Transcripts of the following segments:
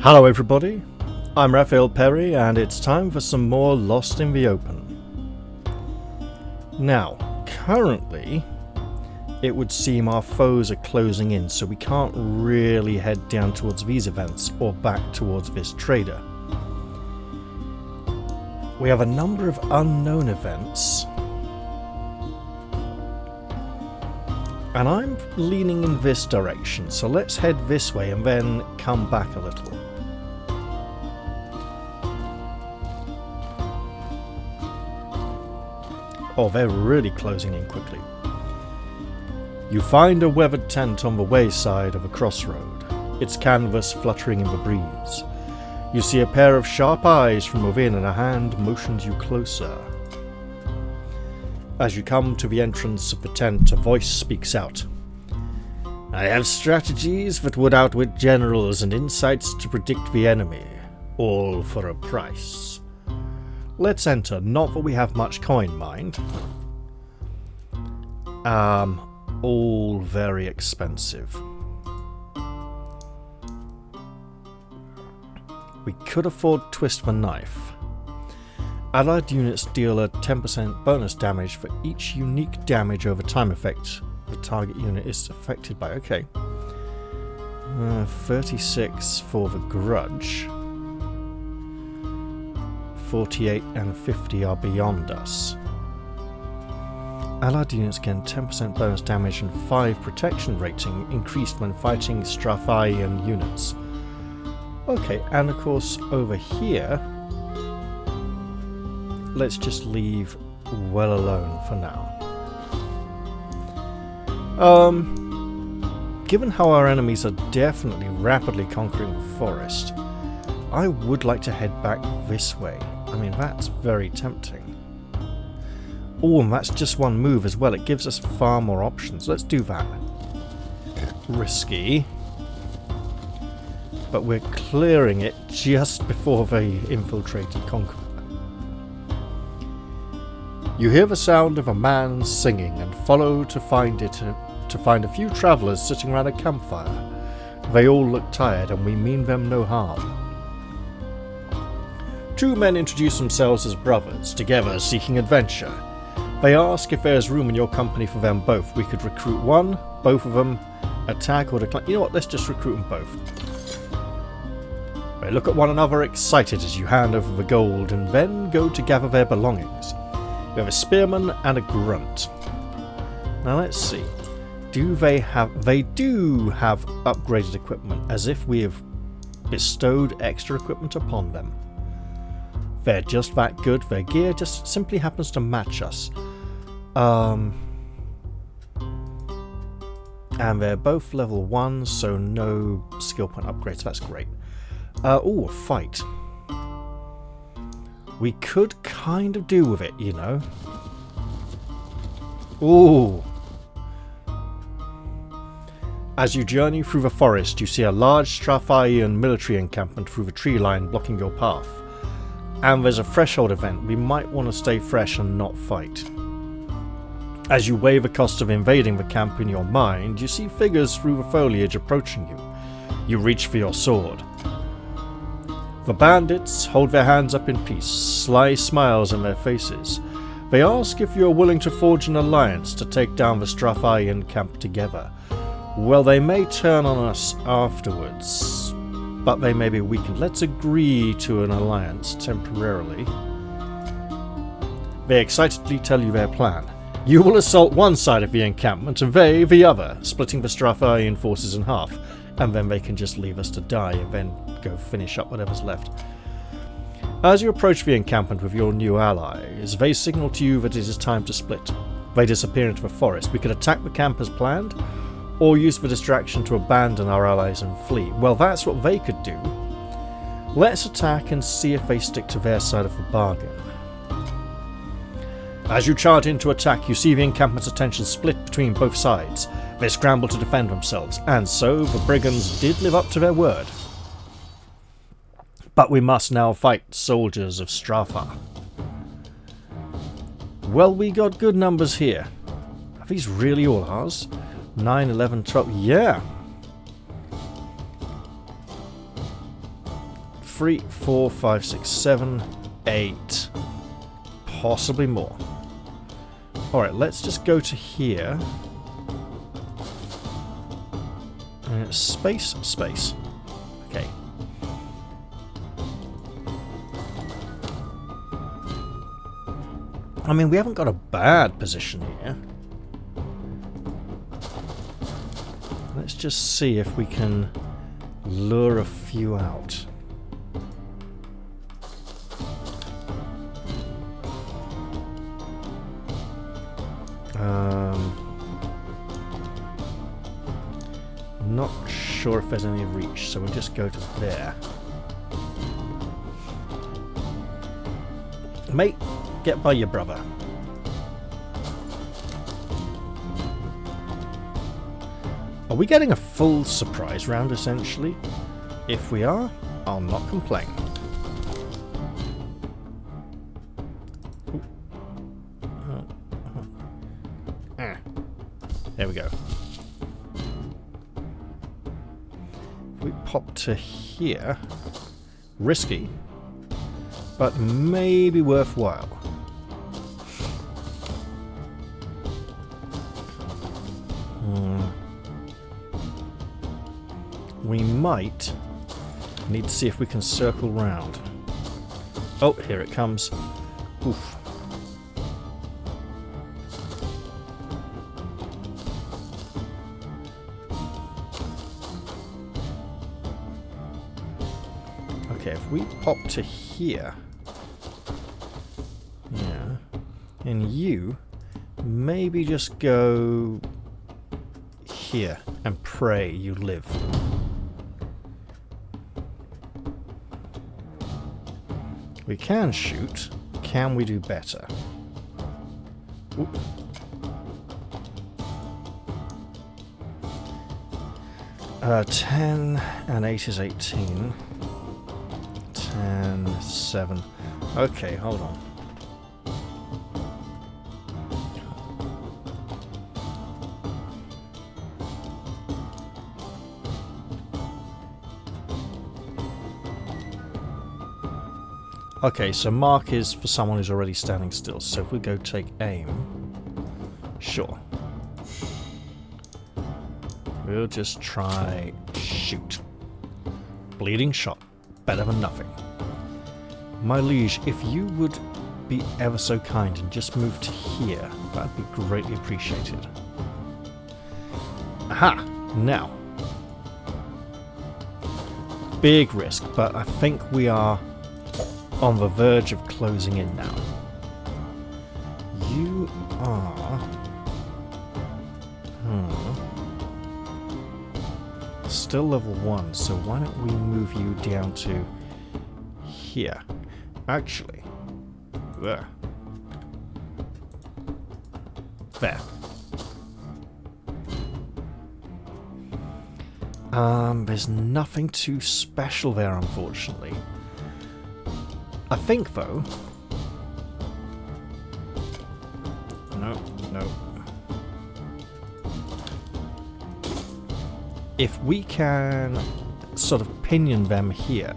Hello everybody, I'm Raphael Perry and it's time for some more Lost in the Open. Now, currently, it would seem our foes are closing in, so we can't really head down towards these events or back towards this trader. We have a number of unknown events, and I'm leaning in this direction, so let's head this way and then come back a little. Oh, they're really closing in quickly. You find a weathered tent on the wayside of a crossroad, its canvas fluttering in the breeze. You see a pair of sharp eyes from within and a hand motions you closer. As you come to the entrance of the tent, a voice speaks out. I have strategies that would outwit generals and insights to predict the enemy, all for a price. Let's enter, not that we have much coin, mind. All very expensive. We could afford Twist the Knife. Allied units deal a 10% bonus damage for each unique damage over time effect the target unit is affected by. Okay. 36 for the Grudge. 48 and 50 are beyond us. Allied units gain 10% bonus damage and 5 protection rating increased when fighting Strathian units. Okay, and of course over here, let's just leave well alone for now. Given how our enemies are definitely rapidly conquering the forest, I would like to head back this way. I mean, that's very tempting. Oh, and that's just one move as well. It gives us far more options. Let's do that. Risky. But we're clearing it just before they infiltrated Conqueror. You hear the sound of a man singing and follow to find a few travellers sitting around a campfire. They all look tired and we mean them no harm. Two men introduce themselves as brothers, together seeking adventure. They ask if there is room in your company for them both. We could recruit one, both of them, attack or decline. You know what, let's just recruit them both. They look at one another excited as you hand over the gold and then go to gather their belongings. You have a spearman and a grunt. Now let's see. They do have upgraded equipment, as if we have bestowed extra equipment upon them. They're just that good, their gear just simply happens to match us. And they're both level 1, so no skill point upgrades, that's great. Oh, a fight. We could kind of do with it, you know. Ooh. As you journey through the forest, you see a large Strathian military encampment through the tree line blocking your path. And there's a threshold event. We might want to stay fresh and not fight. As you weigh the cost of invading the camp in your mind, you see figures through the foliage approaching you. You reach for your sword. The bandits hold their hands up in peace, sly smiles on their faces. They ask if you are willing to forge an alliance to take down the Strathian camp together. Well, they may turn on us afterwards, but they may be weakened. Let's agree to an alliance temporarily. They excitedly tell you their plan. You will assault one side of the encampment and they the other, splitting the Strathian forces in half, and then they can just leave us to die and then go finish up whatever's left. As you approach the encampment with your new allies, they signal to you that it is time to split. They disappear into the forest. We could attack the camp as planned, or use the distraction to abandon our allies and flee. Well, that's what they could do. Let's attack and see if they stick to their side of the bargain. As you charge into attack, you see the encampment's attention split between both sides. They scramble to defend themselves, and so the brigands did live up to their word. But we must now fight soldiers of Stratha. Well, we got good numbers here. Are these really all ours? 9, 11, 12, yeah. 3, 4, 5, 6, 7, 8. Possibly more. Alright, let's just go to here. Space, space. Okay. I mean, we haven't got a bad position here. Let's just see if we can lure a few out. Not sure if there's any reach, so we'll just go to there. Mate, get by your brother. Are we getting a full surprise round, essentially? If we are, I'll not complain. There we go. If we pop to here, risky, but maybe worthwhile. We might need to see if we can circle round. Oh, here it comes. Oof. Okay, if we pop to here, yeah, and you maybe just go here and pray you live. We can shoot. Can we do better? Oop. Uh, 10 and 8 is 18. 10, 7. Okay, hold on. Okay, so mark is for someone who's already standing still. So if we go take aim, sure. We'll just try shoot. Bleeding shot, better than nothing. My liege, if you would be ever so kind and just move to here, that'd be greatly appreciated. Aha! Now. Big risk, but I think we are on the verge of closing in now. You are... still level 1, so why don't we move you down to here? Actually... there. There's nothing too special there, unfortunately. I think, though... No. If we can sort of pinion them here.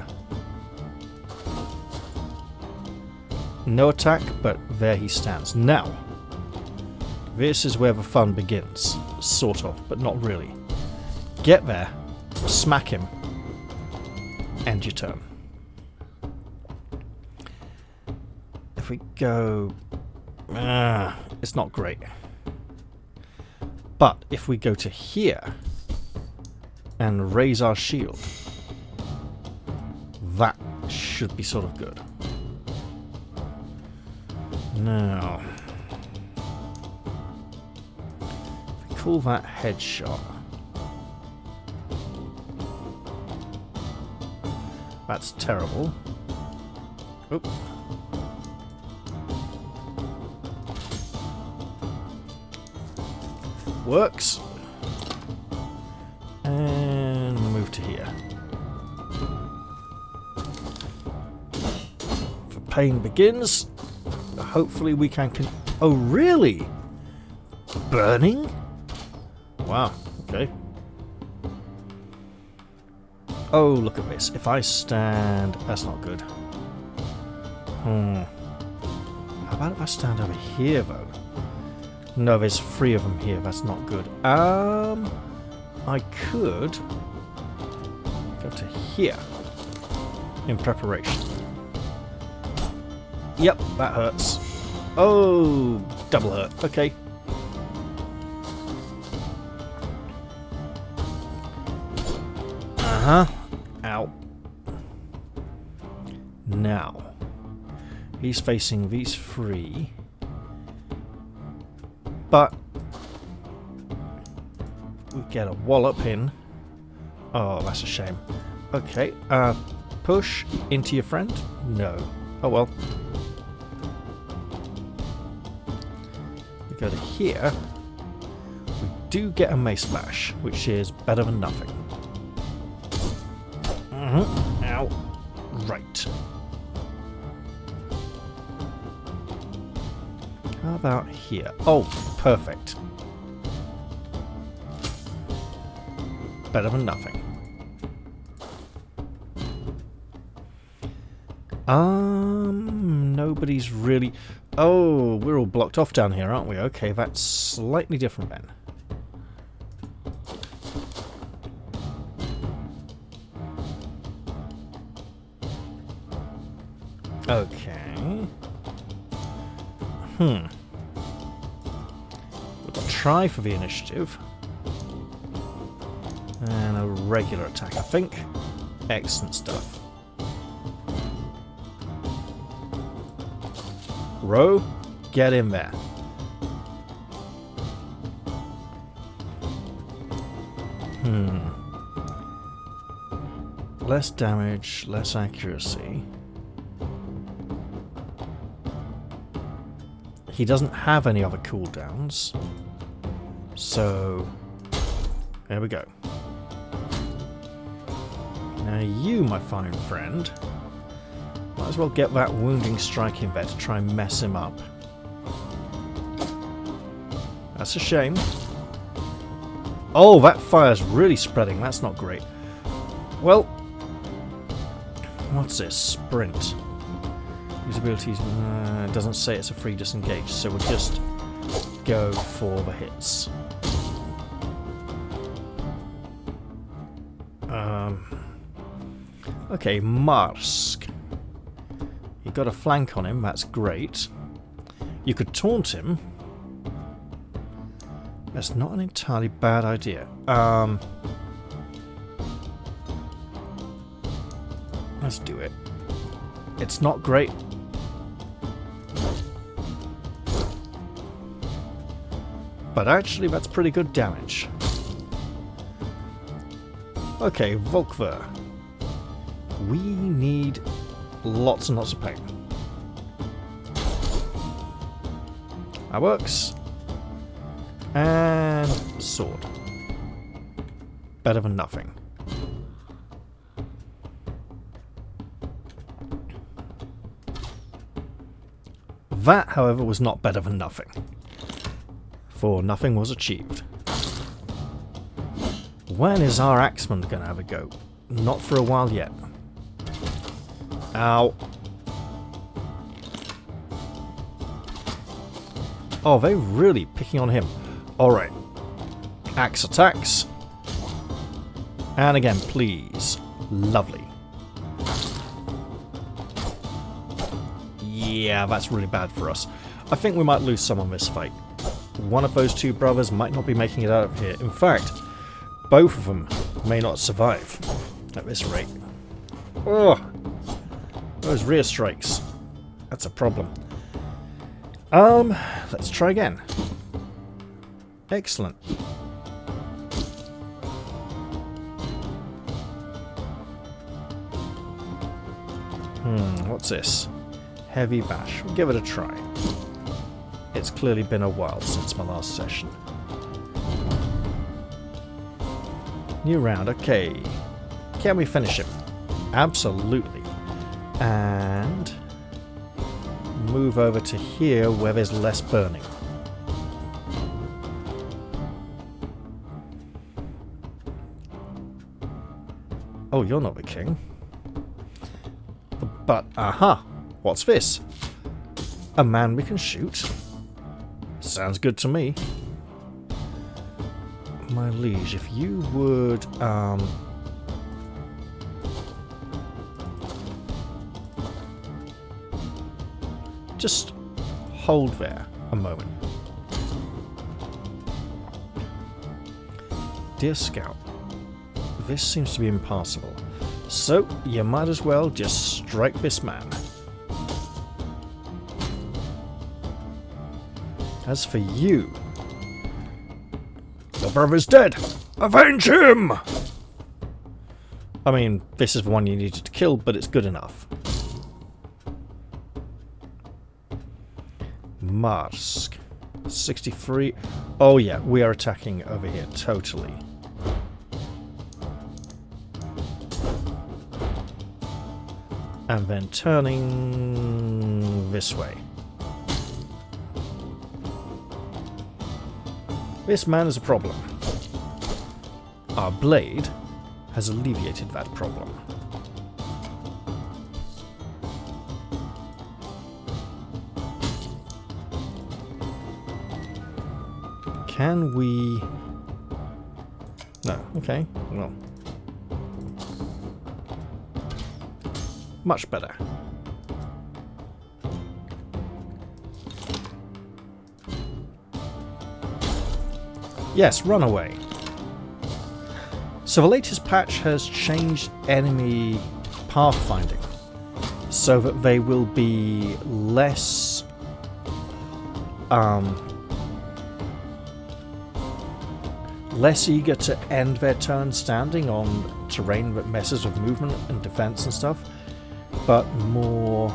No attack, but there he stands. Now, this is where the fun begins. Sort of, but not really. Get there, smack him, end your turn. If we go... it's not great. But if we go to here and raise our shield, that should be sort of good. Now, if we call that headshot, that's terrible. Oop. Works. And move to here. The pain begins. Hopefully we can... oh, really? Burning? Wow, okay. Oh, look at this. If I stand... That's not good. How about if I stand over here, though? No, there's 3 of them here. That's not good. I could go to here in preparation. Yep, that hurts. Oh, double hurt. Okay. Ow. Now, he's facing these 3. But we get a wallop in. Oh, that's a shame. Okay, push into your friend? No. Oh well. We go to here. We do get a mace slash, which is better than nothing. Ow. Right. How about here? Oh, perfect. Better than nothing. Nobody's really... Oh, we're all blocked off down here, aren't we? Okay, that's slightly different then. Okay. We'll try for the initiative. And a regular attack, I think. Excellent stuff. Row, get in there. Less damage, less accuracy. He doesn't have any other cooldowns. So, there we go. Now you, my fine friend, might as well get that wounding strike in there to try and mess him up. That's a shame. Oh, that fire's really spreading. That's not great. Well, what's this? Sprint. Use abilities. It doesn't say it's a free disengage, so we'll just go for the hits. Okay, Marsk. You got a flank on him, that's great. You could taunt him. That's not an entirely bad idea. Let's do it. It's not great. But actually, that's pretty good damage. Okay, Volkver. We need lots and lots of pain. That works. And sword. Better than nothing. That, however, was not better than nothing. For nothing was achieved. When is our axeman going to have a go? Not for a while yet. Ow. Oh, they're really picking on him. Alright. Axe attacks. And again, please. Lovely. Yeah, that's really bad for us. I think we might lose some on this fight. One of those 2 brothers might not be making it out of here. In fact, both of them may not survive at this rate. Oh, those rear strikes. That's a problem. Let's try again. Excellent. What's this? Heavy bash. We'll give it a try. It's clearly been a while since my last session. New round, okay. Can we finish him? Absolutely. And move over to here where there's less burning. Oh, you're not the king. But, aha! What's this? A man we can shoot? Sounds good to me. My liege, if you would, just hold there a moment. Dear Scout, this seems to be impassable, so you might as well just strike this man. As for you, your brother's dead! Avenge him! I mean, this is the one you needed to kill, but it's good enough. Mask. 63. Oh yeah, we are attacking over here, totally. And then turning this way. This man is a problem. Our blade has alleviated that problem. Can we... No, okay, well. Much better. Yes, run away. So the latest patch has changed enemy pathfinding so that they will be less less eager to end their turn standing on terrain that messes with movement and defense and stuff, but more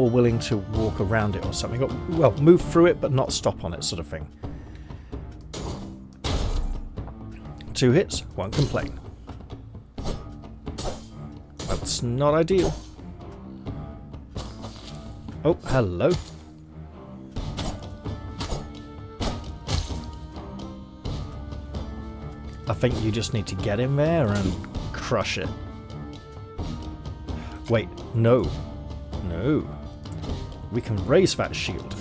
willing to walk around it or something. Well, move through it but not stop on it, sort of thing. 2 hits, won't complain. That's not ideal. Oh, hello. I think you just need to get in there and crush it. Wait, no. No. We can raise that shield.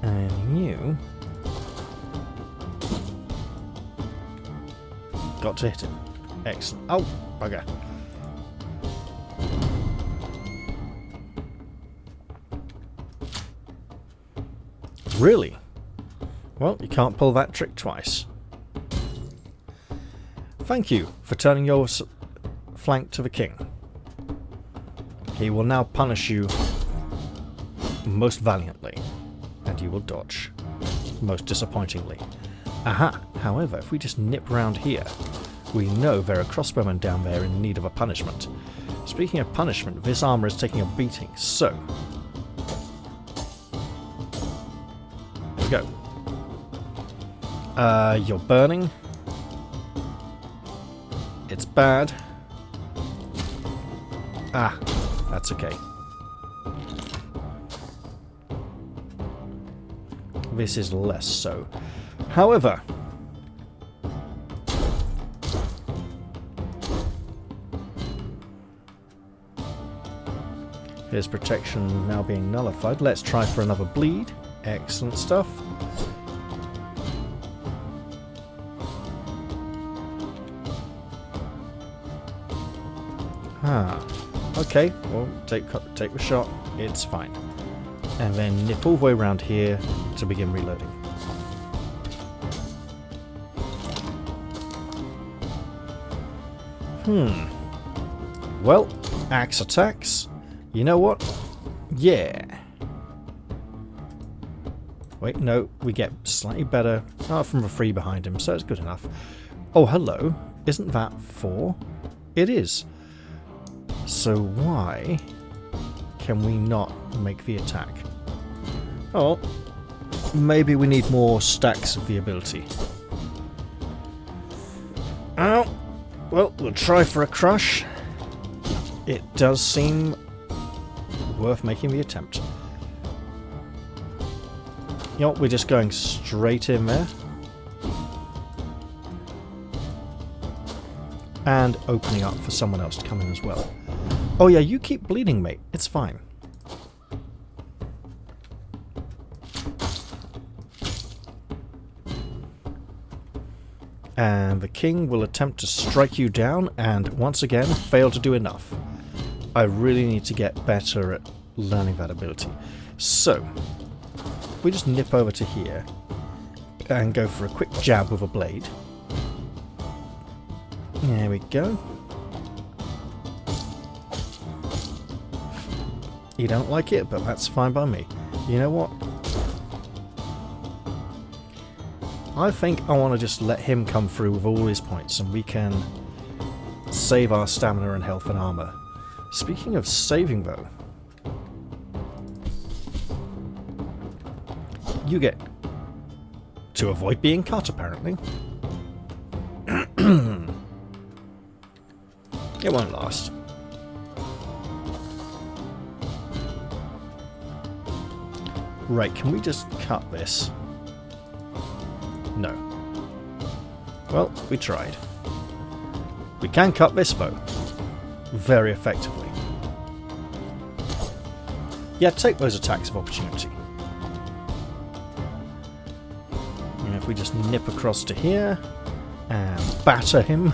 And you... got to hit him. Excellent. Oh, bugger. Really? Well, you can't pull that trick twice. Thank you for turning your flank to the king. He will now punish you most valiantly, and you will dodge most disappointingly. Aha! However, if we just nip round here, we know there are crossbowmen down there in need of a punishment. Speaking of punishment, this armor is taking a beating, so... there we go. You're burning. It's bad. Ah, that's okay. This is less so. However, his protection now being nullified. Let's try for another bleed. Excellent stuff. Ah, okay, well, take the shot, it's fine. And then nip all the way around here to begin reloading. Well, axe attacks. You know what? Yeah. Wait, no, we get slightly better from the 3 behind him, so it's good enough. Oh, hello. Isn't that 4? It is. So why can we not make the attack? Oh, maybe we need more stacks of the ability. Oh, well, we'll try for a crush. It does seem worth making the attempt. You know, we're just going straight in there. And opening up for someone else to come in as well. Oh yeah, you keep bleeding, mate. It's fine. And the king will attempt to strike you down and once again fail to do enough. I really need to get better at learning that ability. So, if we just nip over to here and go for a quick jab with a blade. There we go. You don't like it, but that's fine by me. You know what? I think I want to just let him come through with all his points and we can save our stamina and health and armor. Speaking of saving though, you get to avoid being cut apparently. It won't last. Right, can we just cut this? No. Well, we tried. We can cut this though. Very effectively. Yeah, take those attacks of opportunity. And if we just nip across to here and batter him.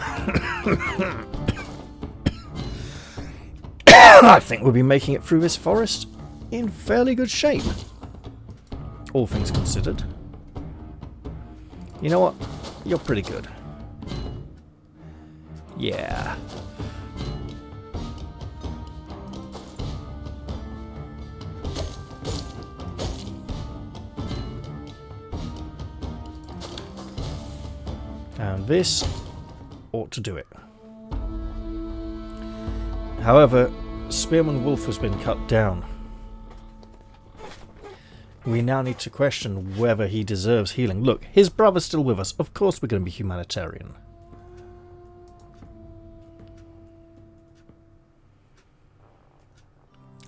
I think we'll be making it through this forest in fairly good shape. All things considered. You know what? You're pretty good. Yeah. And this ought to do it. However, Spearman Wolf has been cut down. We now need to question whether he deserves healing. Look, his brother's still with us. Of course we're going to be humanitarian.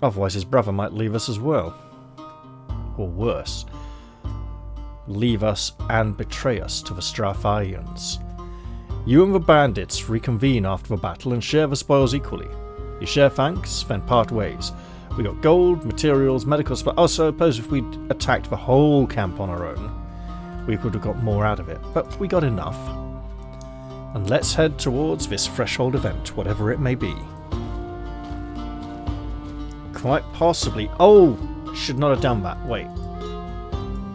Otherwise his brother might leave us as well. Or worse. Leave us and betray us to the Stratharians. You and the bandits reconvene after the battle and share the spoils equally. You share thanks, then part ways. We got gold, materials, medical supplies. Oh, so I suppose if we'd attacked the whole camp on our own, we would have got more out of it. But we got enough. And let's head towards this threshold event, whatever it may be. Quite possibly... Oh! Should not have done that. Wait.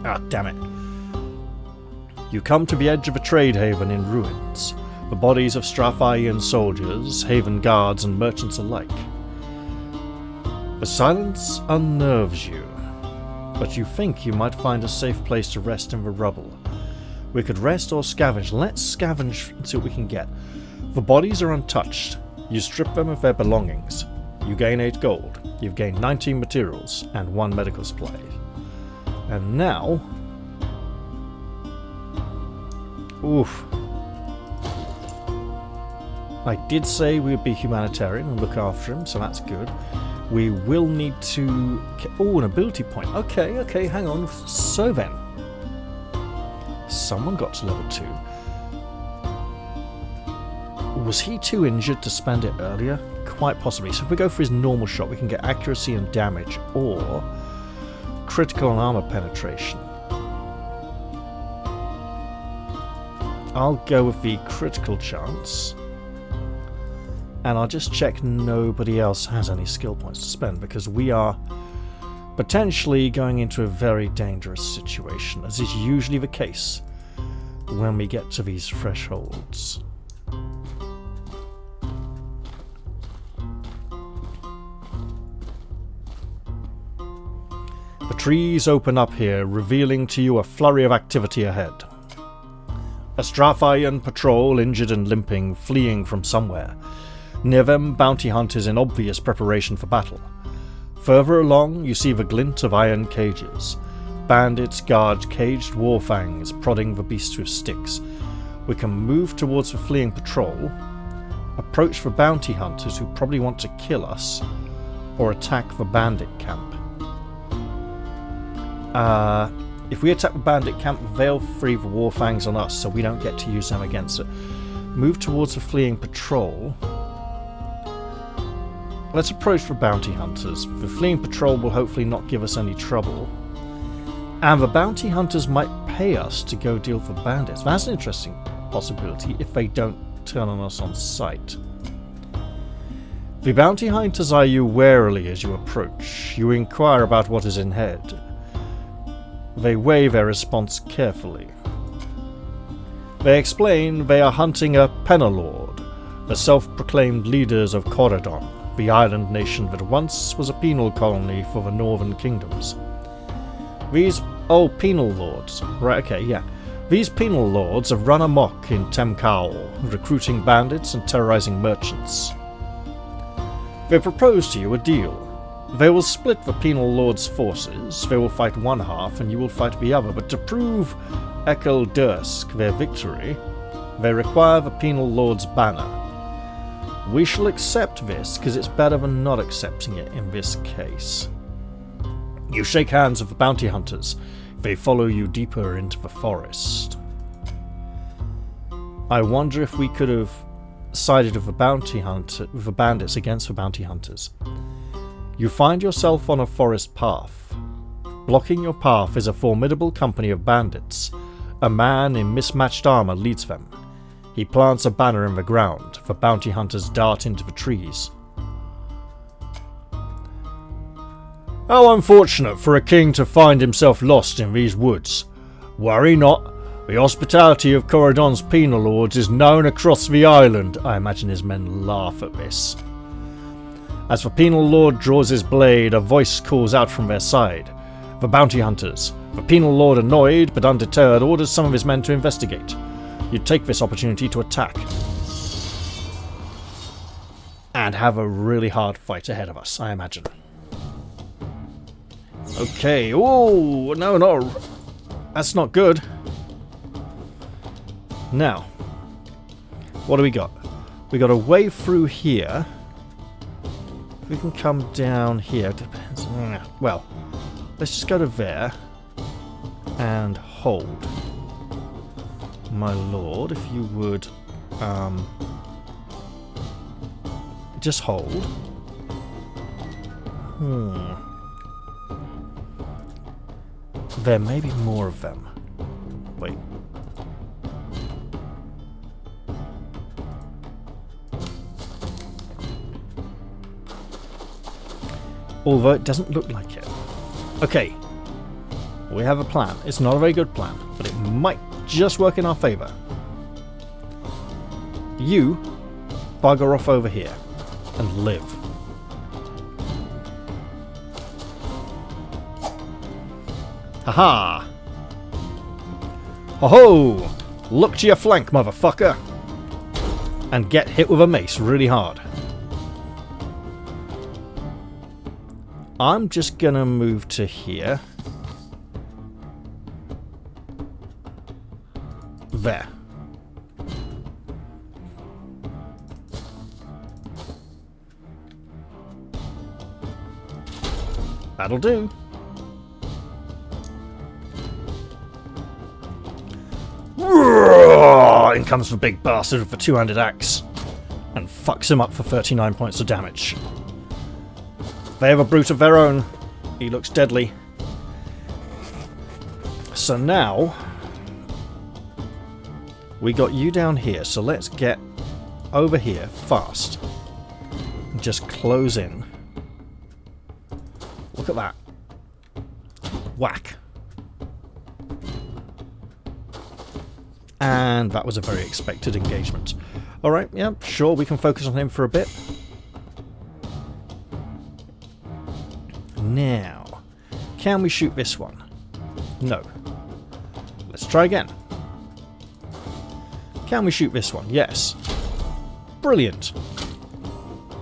Ah, damn it. You come to the edge of a trade haven in ruins. The bodies of Stratharian soldiers, haven guards and merchants alike. The silence unnerves you, but you think you might find a safe place to rest in the rubble. We could rest or scavenge. Let's scavenge and see what we can get. The bodies are untouched. You strip them of their belongings. You gain 8 gold. You've gained 19 materials and 1 medical supply. And now... Oof. I did say we would be humanitarian and look after him, so that's good. We will need to... Oh, an ability point. Okay, hang on. So then. Someone got to level 2. Was he too injured to spend it earlier? Quite possibly. So if we go for his normal shot, we can get accuracy and damage, or critical and armor penetration. I'll go with the critical chance. And I'll just check nobody else has any skill points to spend, because we are potentially going into a very dangerous situation, as is usually the case when we get to these thresholds. The trees open up here, revealing to you a flurry of activity ahead. A Stratharian patrol, injured and limping, fleeing from somewhere. Near them, bounty hunters in obvious preparation for battle. Further along, you see the glint of iron cages. Bandits guard caged warfangs, prodding the beasts with sticks. We can move towards the fleeing patrol, approach the bounty hunters who probably want to kill us, or attack the bandit camp. If we attack the bandit camp, they'll free the war fangs on us, so we don't get to use them against it. Move towards the fleeing patrol. Let's approach the bounty hunters. The fleeing patrol will hopefully not give us any trouble. And the bounty hunters might pay us to go deal with the bandits. That's an interesting possibility if they don't turn on us on sight. The bounty hunters eye you warily as you approach. You inquire about what is in head. They weigh their response carefully. They explain they are hunting a penalord, the self-proclaimed leaders of Corridon, the island nation that once was a penal colony for the northern kingdoms. These penal lords. Right, okay, yeah. These penal lords have run amok in Temcal, recruiting bandits and terrorizing merchants. They propose to you a deal. They will split the penal lords' forces. They will fight one half and you will fight the other, but to prove Ekel Dursk their victory, they require the penal lord's banner. We shall accept this, because it's better than not accepting it in this case. You shake hands with the bounty hunters. They follow you deeper into the forest. I wonder if we could have sided with the bandits against the bounty hunters. You find yourself on a forest path. Blocking your path is a formidable company of bandits. A man in mismatched armor leads them. He plants a banner in the ground. The bounty hunters dart into the trees. How unfortunate for a king to find himself lost in these woods. Worry not. The hospitality of Corridon's penal lords is known across the island. I imagine his men laugh at this. As the penal lord draws his blade, a voice calls out from their side. The bounty hunters. The penal lord, annoyed but undeterred, orders some of his men to investigate. You take this opportunity to attack. And have a really hard fight ahead of us, I imagine. Okay, oh, no. That's not good. Now, what do we got? We got a way through here. We can come down here. Depends. Well, let's just go to there and hold. My lord, if you would just hold. There may be more of them. Wait. Although it doesn't look like it. Okay. We have a plan. It's not a very good plan, but it might just work in our favour. You bugger off over here and live. Haha! Ho-ho! Look to your flank, motherfucker! And get hit with a mace really hard. I'm just gonna move to here. There. That'll do. In comes the big bastard with the two-handed axe and fucks him up for 39 points of damage. They have a brute of their own. He looks deadly. So now we got you down here, so let's get over here fast. Just close in. Look at that. Whack. And that was a very expected engagement. Alright, yeah, sure, we can focus on him for a bit. Now, can we shoot this one? No. Let's try again. Can we shoot this one? Yes. Brilliant.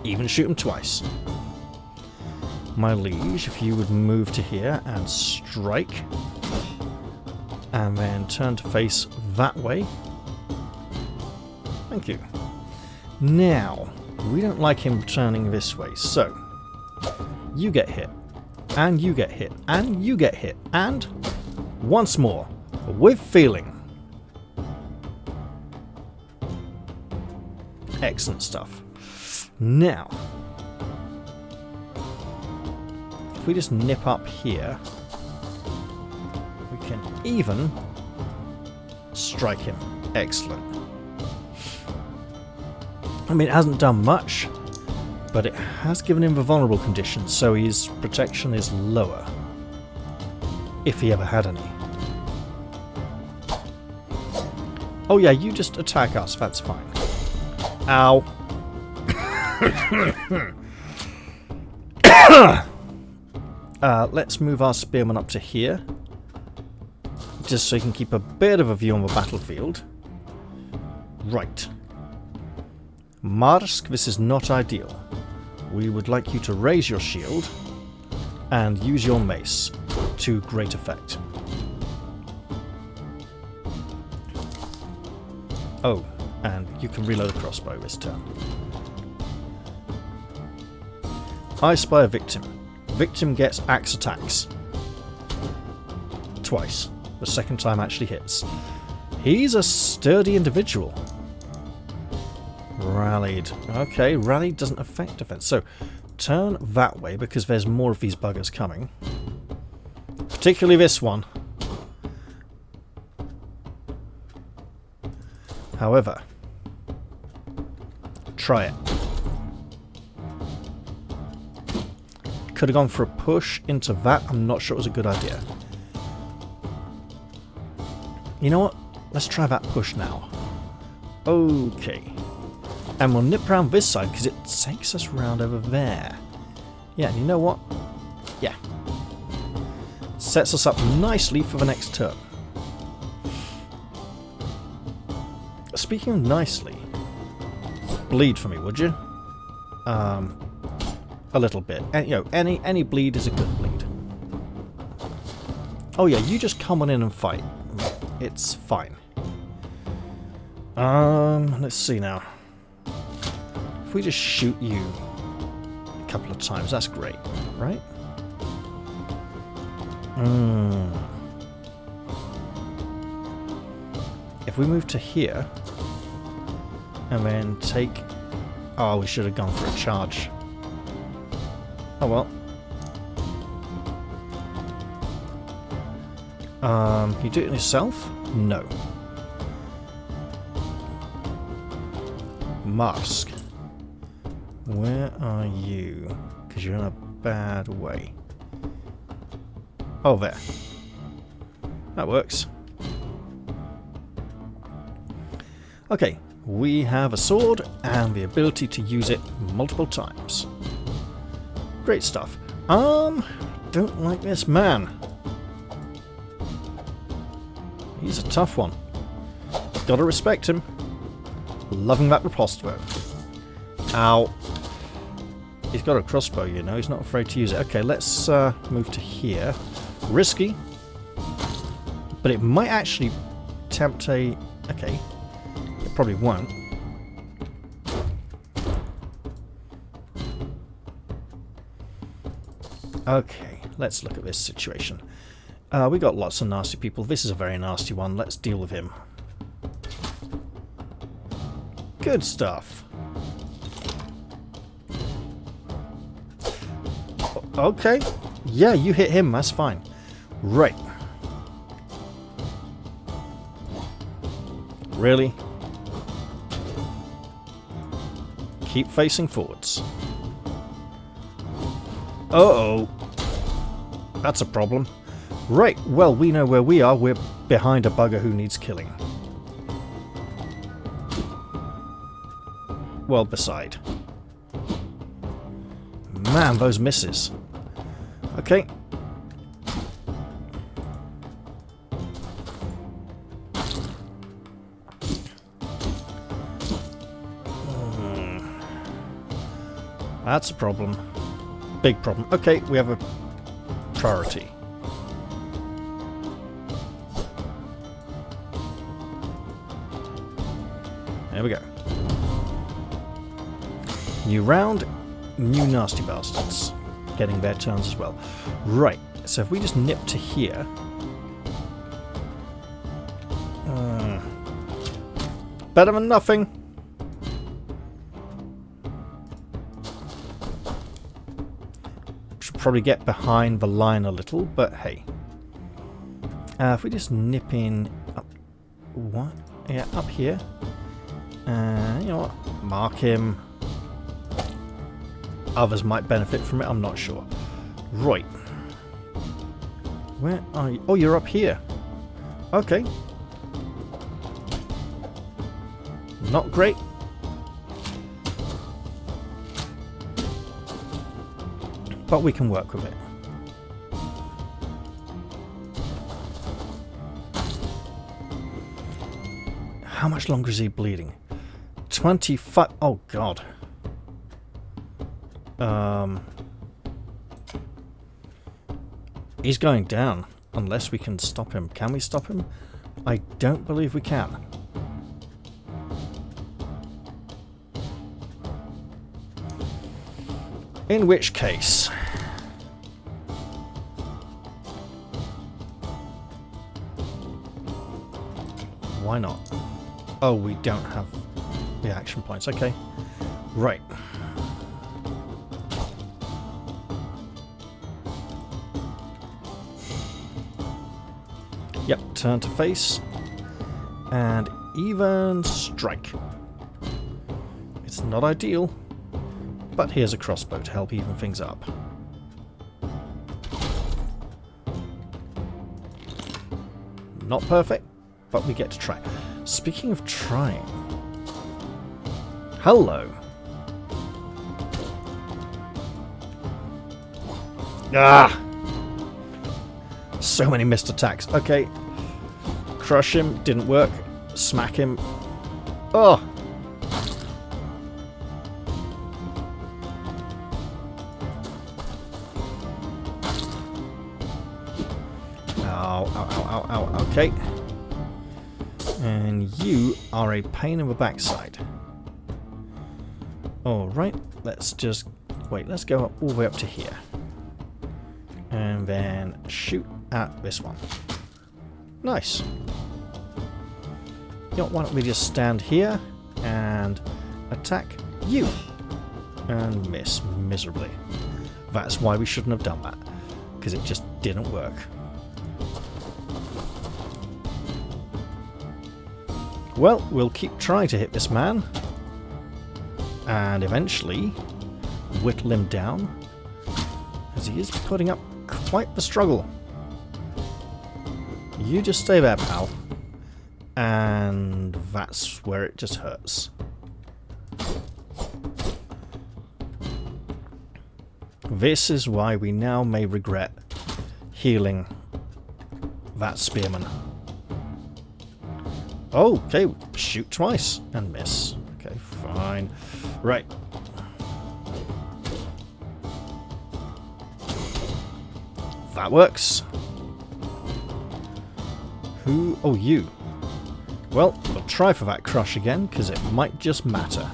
Even shoot him twice. My liege, if you would move to here and strike. And then turn to face that way. Thank you. Now, we don't like him turning this way, so you get hit. And you get hit. And you get hit. And Once more, with feeling. Excellent stuff. Now, if we just nip up here, we can even strike him. Excellent. I mean, it hasn't done much, but it has given him the vulnerable condition, so his protection is lower. If he ever had any. Oh yeah, you just attack us, that's fine. Ow. Let's move our spearman up to here. Just so you can keep a bit of a view on the battlefield. Right. Marsk, this is not ideal. We would like you to raise your shield and use your mace to great effect. Oh, and you can reload a crossbow this turn. I spy a victim. Victim gets axe attacks. Twice. The second time actually hits. He's a sturdy individual. Rallied. Okay, rallied doesn't affect defense. So, turn that way because there's more of these buggers coming. Particularly this one. However, try it. Could have gone for a push into that. I'm not sure it was a good idea. You know what? Let's try that push now. Okay. And we'll nip around this side because it takes us round over there. Yeah, and you know what? Yeah. Sets us up nicely for the next turn. Speaking of nicely, bleed for me, would you? A little bit. And, you know, any bleed is a good bleed. Oh yeah, you just come on in and fight. It's fine. Let's see now. If we just shoot you a couple of times, that's great, right? If we move to here and then take... Oh, we should have gone for a charge. Oh well. Can you do it yourself? No. Mask. Where are you? Because you're in a bad way. Oh, there. That works. Okay, we have a sword and the ability to use it multiple times. Great stuff. Don't like this man. He's a tough one. Gotta respect him. Loving that riposte though. Ow. He's got a crossbow, you know. He's not afraid to use it. Okay, let's move to here. Risky. But it might actually tempt a... Okay. It probably won't. Okay, let's look at this situation. We got lots of nasty people. This is a very nasty one. Let's deal with him. Good stuff. Okay. Yeah, you hit him. That's fine. Right. Really? Keep facing forwards. Uh-oh. That's a problem. Right, well, we know where we are. We're behind a bugger who needs killing. Well, beside. Man, those misses. Okay. That's a problem. Big problem. Okay, we have a priority. There we go. New round, new nasty bastards. Getting their turns as well. Right, so if we just nip to here, Better than nothing. Should probably get behind the line a little, but hey. If we just nip in up... What? Yeah, up here. You know what? Mark him. Others might benefit from it, I'm not sure. Right. Where are you? Oh, you're up here. Okay. Not great. But we can work with it. How much longer is he bleeding? 25... Oh, God. He's going down. Unless we can stop him. Can we stop him? I don't believe we can. In which case... Why not? Oh, we don't have the action points. Okay. Right. Yep, turn to face. And even strike. It's not ideal, but here's a crossbow to help even things up. Not perfect, but we get to try. Speaking of trying... Hello! Ah! So many missed attacks. Okay. Crush him. Didn't work. Smack him. Oh! Ow, ow, ow, ow, ow. Okay. And you are a pain in the backside. Alright, let's just... Wait, let's go all the way up to here. And then shoot at this one. Nice. You know, why don't we just stand here and attack you? And miss miserably. That's why we shouldn't have done that. Because it just didn't work. Well, we'll keep trying to hit this man. And eventually whittle him down. As he is putting up quite the struggle. You just stay there, pal. And that's where it just hurts. This is why we now may regret healing that spearman. Oh, okay, shoot twice and miss. Okay, fine. Right. That works. Who? Oh, you. Well, we'll try for that crush again, because it might just matter.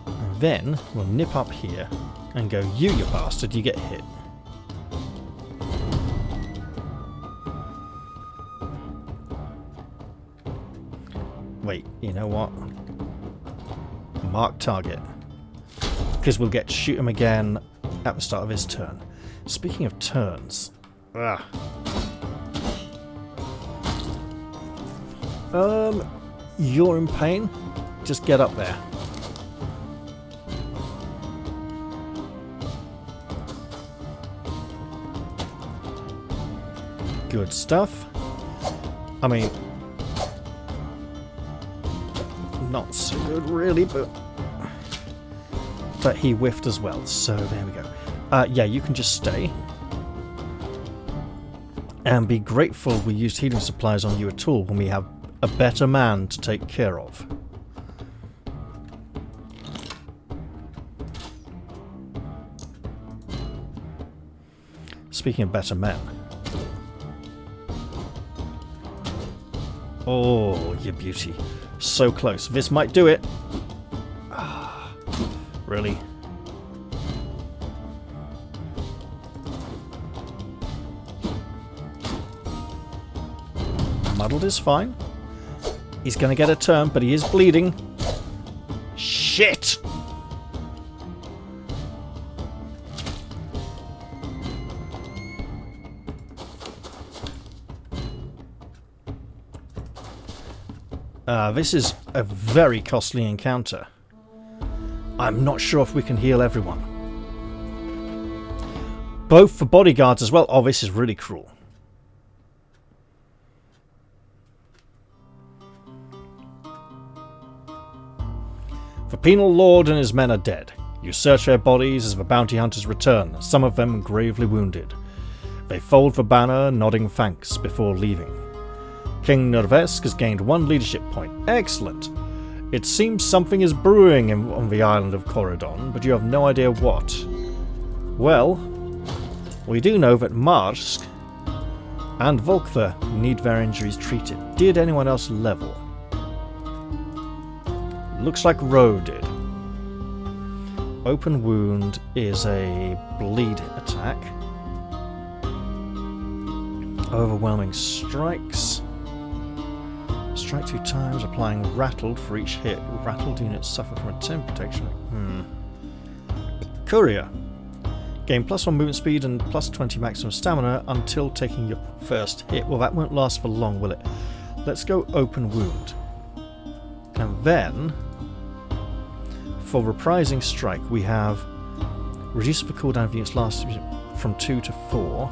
And then we'll nip up here and go, you bastard, you get hit. Wait, you know what? Mark target. Because we'll get to shoot him again at the start of his turn. Speaking of turns... Ugh. You're in pain? Just get up there. Good stuff. I mean... Not so good, really, but he whiffed as well, so there we go. Yeah, you can just stay. And be grateful we used healing supplies on you at all when we have a better man to take care of. Speaking of better men. Oh, you beauty. So close. This might do it. Ah, really? Muddled is fine. He's going to get a turn, but he is bleeding. Shit! This is a very costly encounter. I'm not sure if we can heal everyone. Both for bodyguards as well. Oh, this is really cruel. The penal lord and his men are dead. You search their bodies as the bounty hunters return, some of them gravely wounded. They fold the banner, nodding thanks before leaving. King Nervesk has gained 1 leadership point. Excellent. It seems something is brewing on the island of Corridon, but you have no idea what. Well, we do know that Marsk and Volktha need their injuries treated. Did anyone else level? Looks like Roe did. Open wound is a bleed attack. Overwhelming strikes. Strike 2 times, applying rattled for each hit. Rattled units suffer from a 10 protection. Courier. Gain +1 movement speed and +20 maximum stamina until taking your first hit. Well, that won't last for long, will it? Let's go open wound. And then, for reprising strike, we have reduce the cooldown of units last from 2 to 4.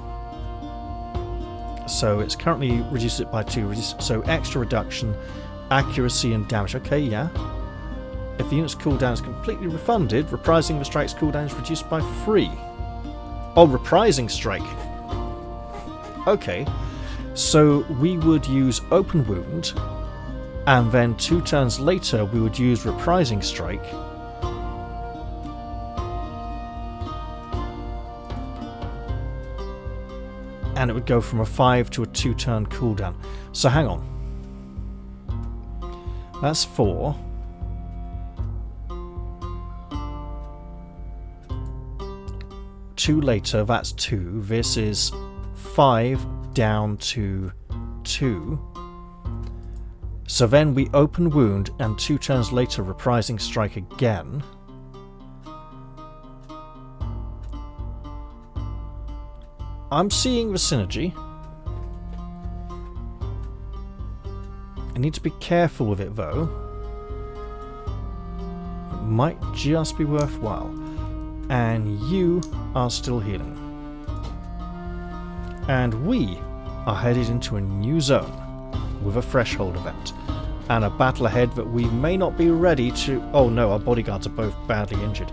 So it's currently reduced it by 2. So extra reduction, accuracy and damage. Okay, yeah. If the unit's cooldown is completely refunded, reprising the strike's cooldown is reduced by 3. Oh, reprising strike. Okay. So we would use open wound, and then 2 turns later we would use reprising strike. And it would go from a 5 to a 2-turn cooldown. So hang on. That's 4. Two later, that's 2. This is 5 down to 2. So then we open wound, and 2 turns later reprising strike again. I'm seeing the synergy. I need to be careful with it though. It might just be worthwhile. And you are still healing. And we are headed into a new zone with a threshold event. And a battle ahead that we may not be ready to... Oh no, our bodyguards are both badly injured.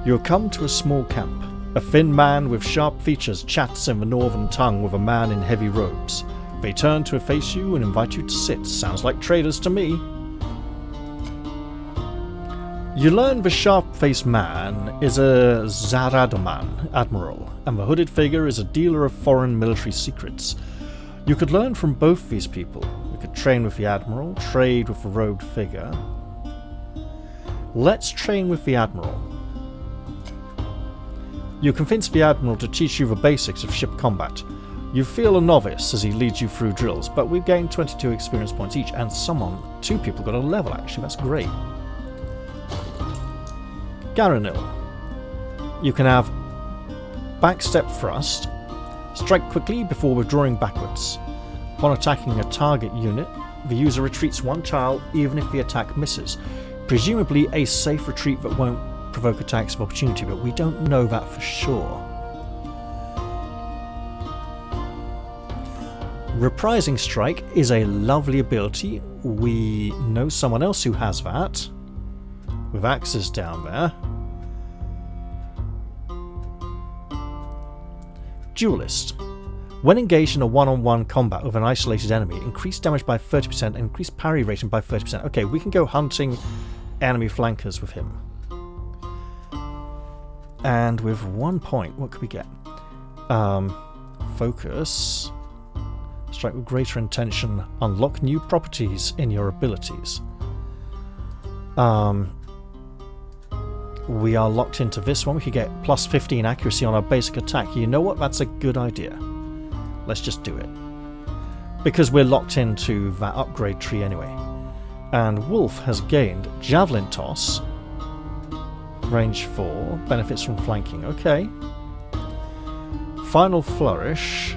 You have come to a small camp. A thin man with sharp features chats in the northern tongue with a man in heavy robes. They turn to face you and invite you to sit. Sounds like traders to me. You learn the sharp-faced man is a Zaradoman admiral, and the hooded figure is a dealer of foreign military secrets. You could learn from both these people. You could train with the admiral, trade with the robed figure. Let's train with the admiral. You convince the admiral to teach you the basics of ship combat. You feel a novice as he leads you through drills, but we've gained 22 experience points each, and 2 people got a level actually, that's great. Garanil. You can have backstep thrust, strike quickly before withdrawing backwards. Upon attacking a target unit, the user retreats 1 tile even if the attack misses. Presumably a safe retreat that won't provoke attacks of opportunity, but we don't know that for sure. Reprising Strike is a lovely ability. We know someone else who has that, with axes down there. Duelist. When engaged in a one-on-one combat with an isolated enemy, increase damage by 30% and increase parry rating by 30%. Okay, we can go hunting enemy flankers with him. And with 1 point, what could we get? Focus. Strike with greater intention. Unlock new properties in your abilities. We are locked into this one. We could get plus 15 accuracy on our basic attack. You know what? That's a good idea. Let's just do it. because we're locked into that upgrade tree anyway. And Wolf has gained Javelin Toss, range 4, benefits from flanking. Okay. Final Flourish.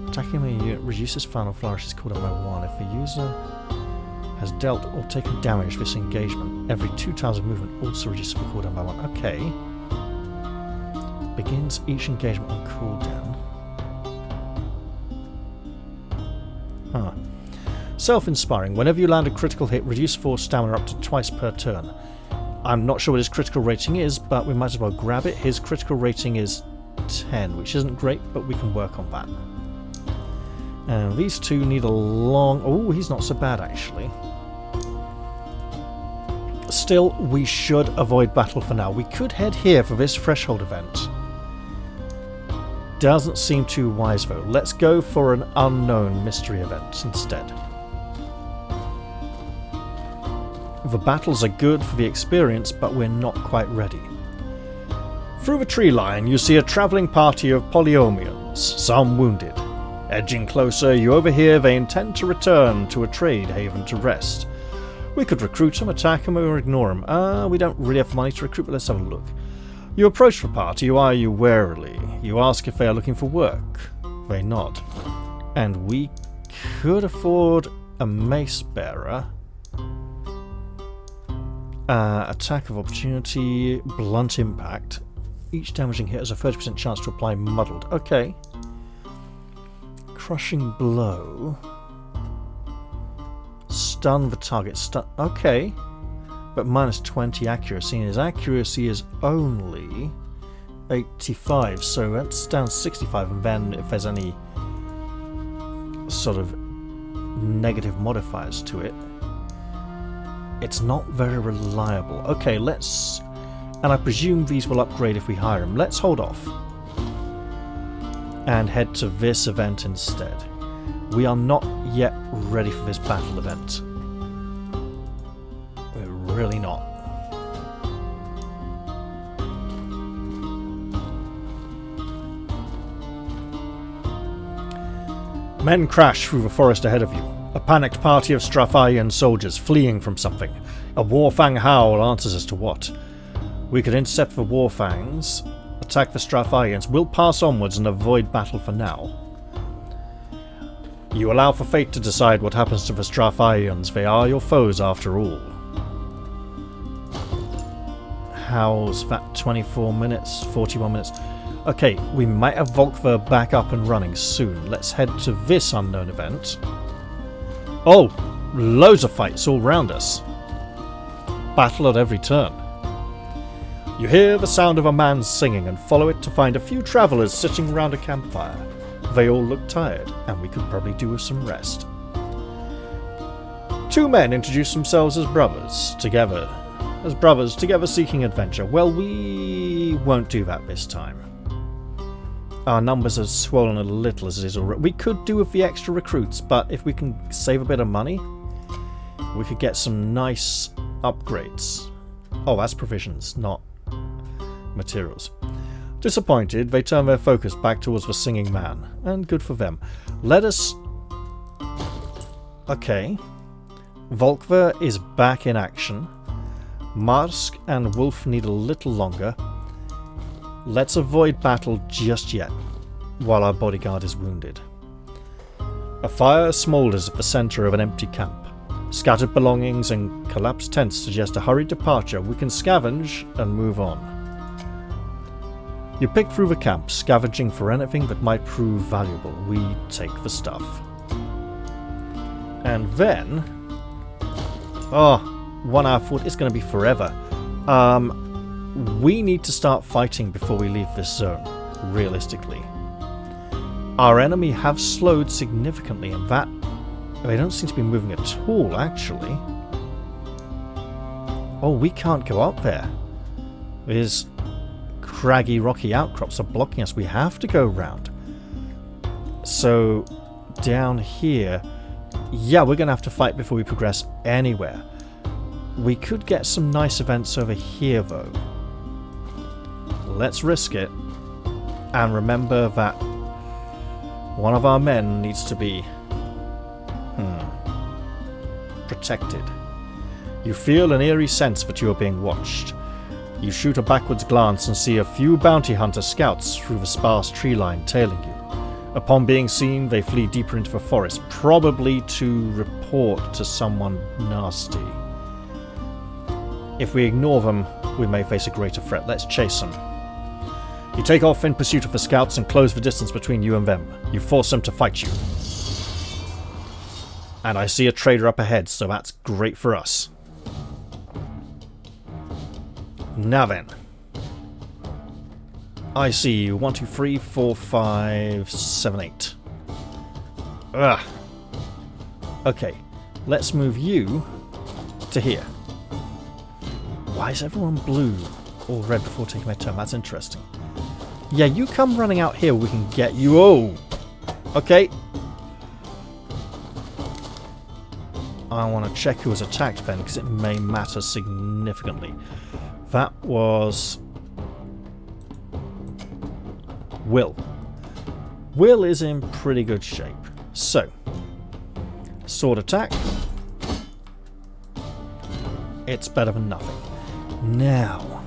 Attacking the unit reduces Final Flourish's cooldown by 1 if the user has dealt or taken damage this engagement. Every 2 times of movement also reduces the cooldown by 1. Okay. Begins each engagement on cooldown. Huh. Self-inspiring. Whenever you land a critical hit, reduce force stamina up to twice per turn. I'm not sure what his critical rating is, but we might as well grab it. His critical rating is 10, which isn't great, but we can work on that. And these two need a long... Oh, he's not so bad, actually. Still, we should avoid battle for now. We could head here for this threshold event. Doesn't seem too wise, though. Let's go for an unknown mystery event instead. The battles are good for the experience, but we're not quite ready. Through the tree line, you see a travelling party of Polyomians, some wounded. Edging closer, you overhear they intend to return to a trade haven to rest. We could recruit them, attack them, or ignore them. We don't really have money to recruit, but let's have a look. You approach the party, who eye you warily. You ask if they are looking for work. They nod. And we could afford a mace bearer. Attack of opportunity, blunt impact. Each damaging hit has a 30% chance to apply muddled. Okay. Crushing blow. Stun the target. Okay. But minus 20 accuracy, and his accuracy is only 85, so that's down 65, and then if there's any sort of negative modifiers to it, it's not very reliable. Okay, let's... And I presume these will upgrade if we hire them. Let's hold off and head to this event instead. We are not yet ready for this battle event. We're really not. Men crash through the forest ahead of you. A panicked party of Stratharian soldiers fleeing from something. A Warfang howl answers as to what. We could intercept the Warfangs, attack the Stratharians. We'll pass onwards and avoid battle for now. You allow for fate to decide what happens to the Stratharians. They are your foes after all. How's that? 24 minutes? 41 minutes? Okay, we might have Volkver back up and running soon. Let's head to this unknown event. Oh, loads of fights all round us. Battle at every turn. You hear the sound of a man singing and follow it to find a few travellers sitting round a campfire. They all look tired, and we could probably do with some rest. Two men introduce themselves as brothers, together seeking adventure. Well, we won't do that this time. Our numbers have swollen a little as it is already. We could do with the extra recruits, but if we can save a bit of money, we could get some nice upgrades. Oh, that's provisions, not materials. Disappointed, they turn their focus back towards the singing man, and good for them. Let us... Okay. Volkver is back in action. Marsk and Wolf need a little longer. Let's avoid battle just yet, while our bodyguard is wounded. A fire smoulders at the centre of an empty camp. Scattered belongings and collapsed tents suggest a hurried departure. We can scavenge and move on. You pick through the camp, scavenging for anything that might prove valuable. We take the stuff. And then... Oh, 1 hour 40. It's going to be forever. We need to start fighting before we leave this zone, realistically. Our enemy have slowed significantly, and that... They don't seem to be moving at all, actually. Oh, we can't go up there. These craggy, rocky outcrops are blocking us. We have to go round. So, down here... Yeah, we're going to have to fight before we progress anywhere. We could get some nice events over here, though. Let's risk it. And remember that One of our men needs to be protected. You feel an eerie sense that you are being watched. You shoot a backwards glance and see a few bounty hunter scouts through the sparse tree line tailing you. Upon being seen, they flee deeper into the forest, probably to report to someone nasty. If we ignore them, we may face a greater threat. Let's chase them. You take off in pursuit of the scouts and close the distance between you and them. You force them to fight you. And I see a trader up ahead, so that's great for us. Now then. I see you. 1, 2, 3, 4, 5, 7, 8. Ugh. Okay. Let's move you to here. Why is everyone blue or red before taking their turn? That's interesting. Yeah, you come running out here, we can get you. Oh! Okay. I want to check who was attacked then, because it may matter significantly. That was Will. Will is in pretty good shape. So, sword attack. It's better than nothing. Now,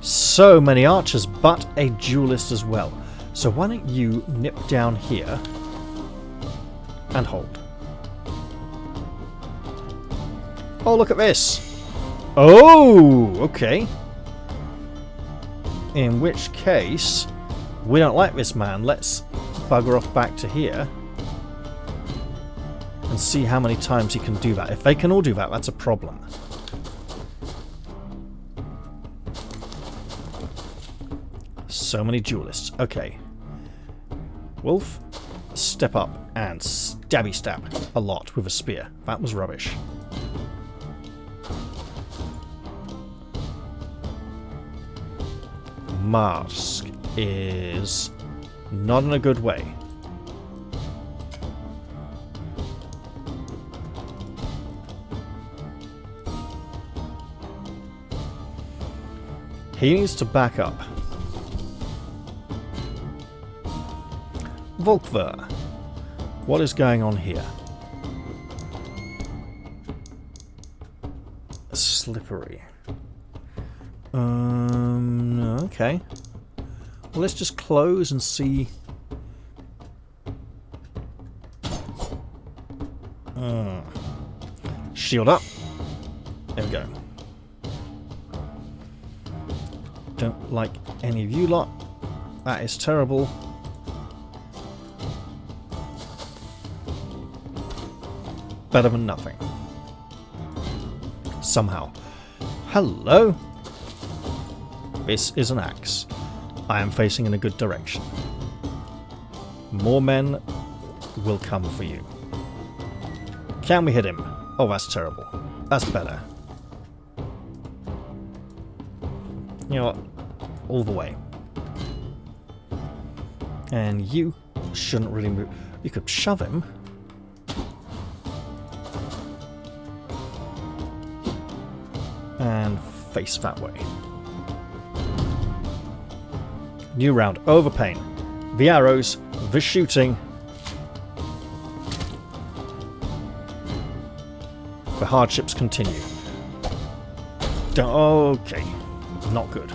so many archers, but a duelist as well. So why don't you nip down here and hold. Oh, look at this. Oh, okay. In which case, we don't like this man. Let's bugger off back to here and see how many times he can do that. If they can all do that, that's a problem. So many duelists. Okay. Wolf, step up and stabby stab a lot with a spear. That was rubbish. Mask is not in a good way. He needs to back up. Volkver, what is going on here? Slippery. Okay. Well, let's just close and see. Shield up. There we go. Don't like any of you lot. That is terrible. Better than nothing. Somehow. Hello. This is an axe. I am facing in a good direction. More men will come for you. Can we hit him? Oh, that's terrible. That's better. You know what? All the way. And you shouldn't really move. You could shove him. And face that way. New round. Overpain. The arrows. The shooting. The hardships continue. Okay. Not good.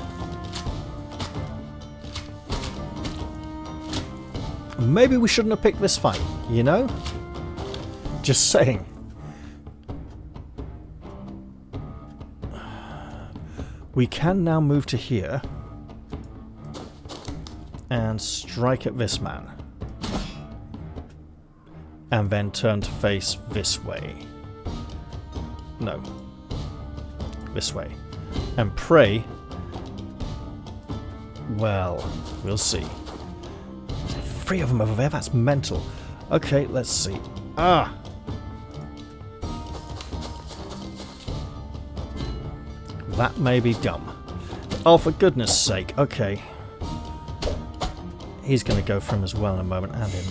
Maybe we shouldn't have picked this fight, you know? Just saying. We can now move to here and strike at this man. And then turn to face this way. No. This way. And pray. Well, we'll see. 3 of them over there? That's mental. Okay, let's see. Ah! That may be dumb. Oh, for goodness sake. Okay. He's going to go for him as well in a moment, and him.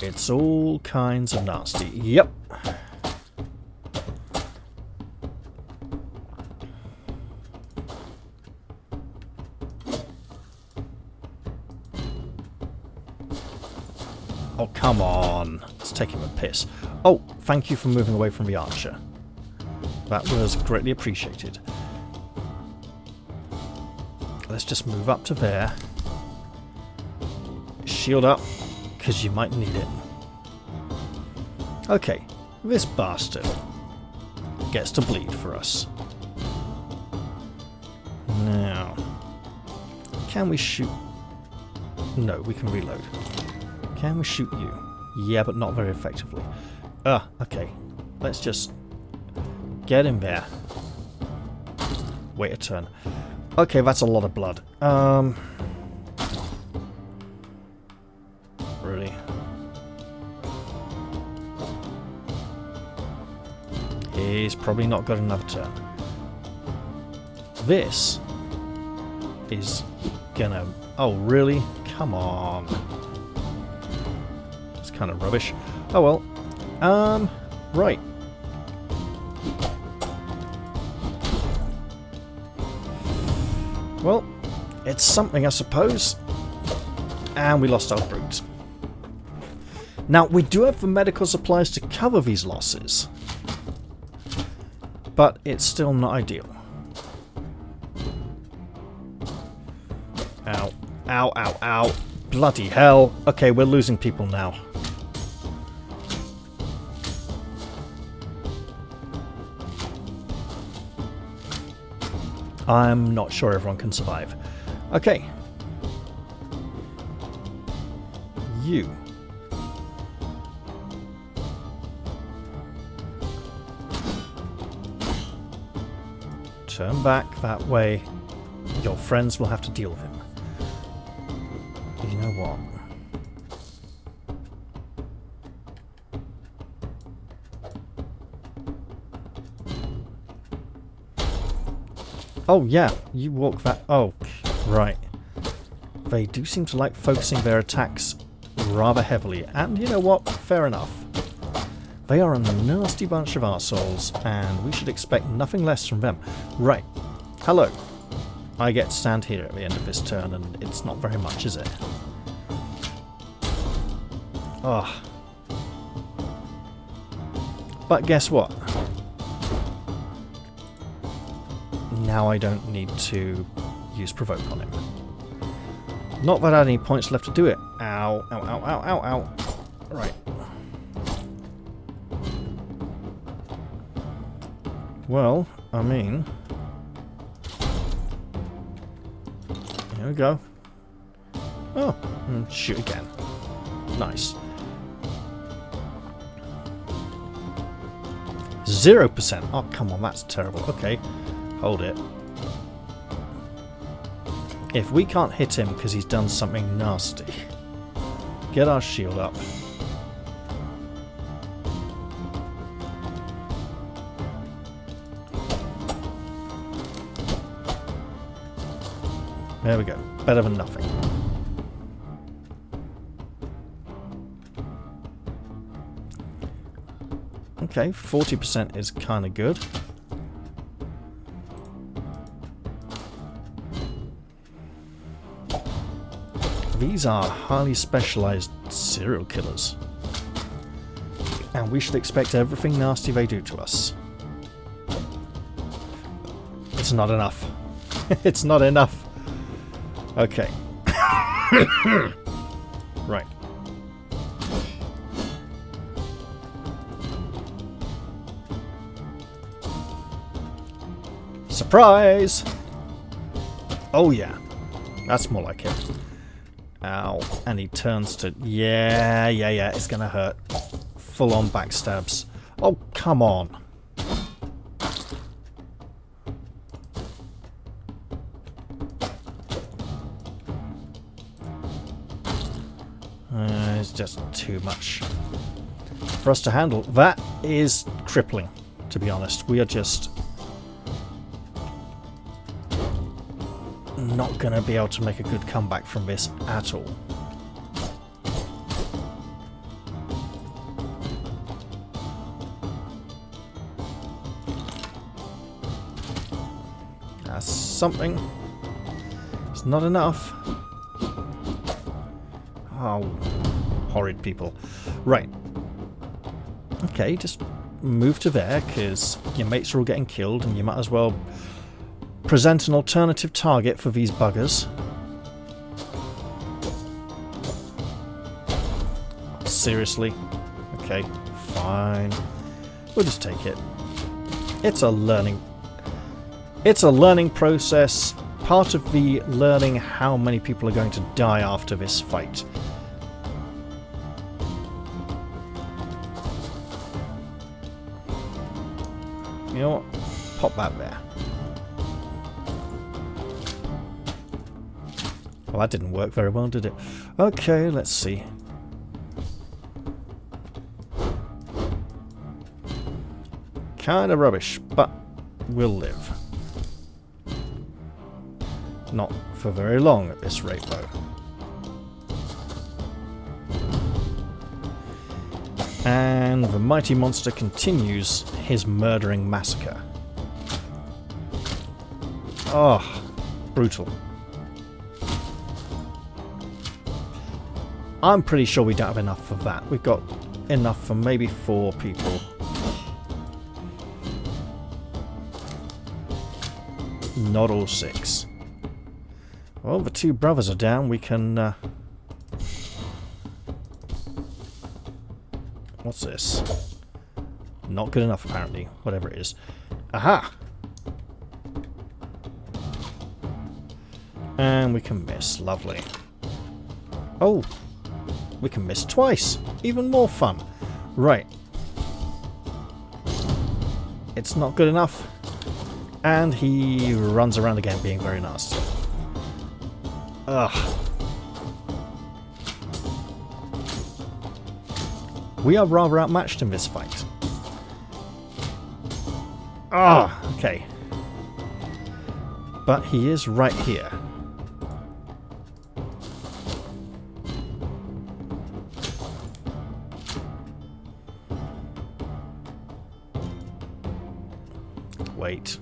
It's all kinds of nasty. Yep. come on. Let's take him a piss. Oh, thank you for moving away from the archer. That was greatly appreciated. Let's just move up to there. Shield up, because you might need it. Okay, this bastard gets to bleed for us. Now, can we shoot? No, we can reload. Can we shoot you? Yeah, but not very effectively. Okay. Let's just get in there. Wait a turn. Okay, that's a lot of blood. Really? He's probably not got another turn. This is gonna... Oh, really? Come on. It's kind of rubbish. Oh well. Right. Well, it's something, I suppose. And we lost our brute. Now, we do have the medical supplies to cover these losses. But it's still not ideal. Ow. Ow, ow, ow. Bloody hell. Okay, we're losing people now. I'm not sure everyone can survive. Okay. You. Turn back, that way your friends will have to deal with him. You know what? Oh yeah, you walk that... Oh, right. They do seem to like focusing their attacks rather heavily, and you know what? Fair enough. They are a nasty bunch of arseholes, and we should expect nothing less from them. Right. Hello. I get to stand here at the end of this turn, and it's not very much, is it? Ah. But guess what? Now I don't need to use provoke on him. Not that I had any points left to do it. Ow, ow, ow, ow, ow, ow. Right. Well, I mean... Here we go. Oh, shoot again. Nice. 0%. Oh, come on, that's terrible. Okay, hold it. If we can't hit him because he's done something nasty, get our shield up. There we go. Better than nothing. Okay, 40% is kind of good. These are highly specialized serial killers. And we should expect everything nasty they do to us. It's not enough. It's not enough. Okay. Right. Surprise! Oh yeah. That's more like it. Ow. And he turns to... Yeah, it's gonna hurt. Full on backstabs. Oh, come on. It's just too much for us to handle. That is crippling, to be honest. We are just not going to be able to make a good comeback from this at all. That's something. It's not enough. Oh, horrid people. Okay, just move to there, because your mates are all getting killed, and you might as well present an alternative target for these buggers. Seriously? Okay, fine. We'll just take it. It's a learning process. Part of the learning how many people are going to die after this fight. You know what? Pop that there. Well, that didn't work very well, did it? Okay, let's see. Kind of rubbish, but we'll live. Not for very long at this rate, though. And the mighty monster continues his murdering massacre. Oh, brutal. I'm pretty sure we don't have enough for that. We've got enough for maybe 4 people. Not all 6. Well, the 2 brothers are down. We can... What's this? Not good enough, apparently. Whatever it is. Aha! And we can miss. Lovely. Oh! We can miss twice! Even more fun! Right. It's not good enough. And he runs around again being very nasty. Ugh. We are rather outmatched in this fight. Ah, okay. But he is right here. Wait.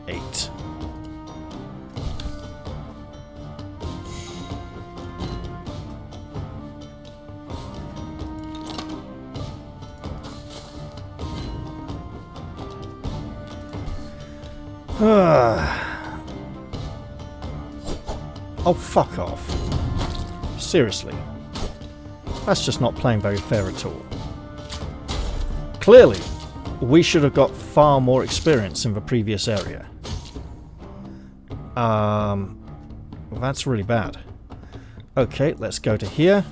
8. Oh, fuck off. Seriously. That's just not playing very fair at all. Clearly, we should have got far more experience in the previous area. That's really bad. Okay, let's go to here.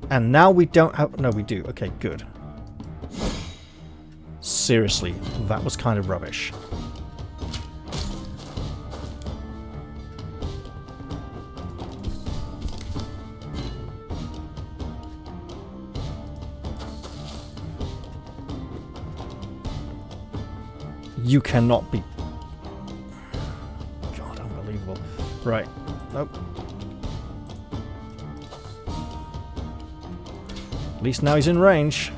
And now we don't have... No, we do. Okay, good. Seriously, that was kind of rubbish. You cannot be... God, unbelievable. Right. Nope. At least now he's in range.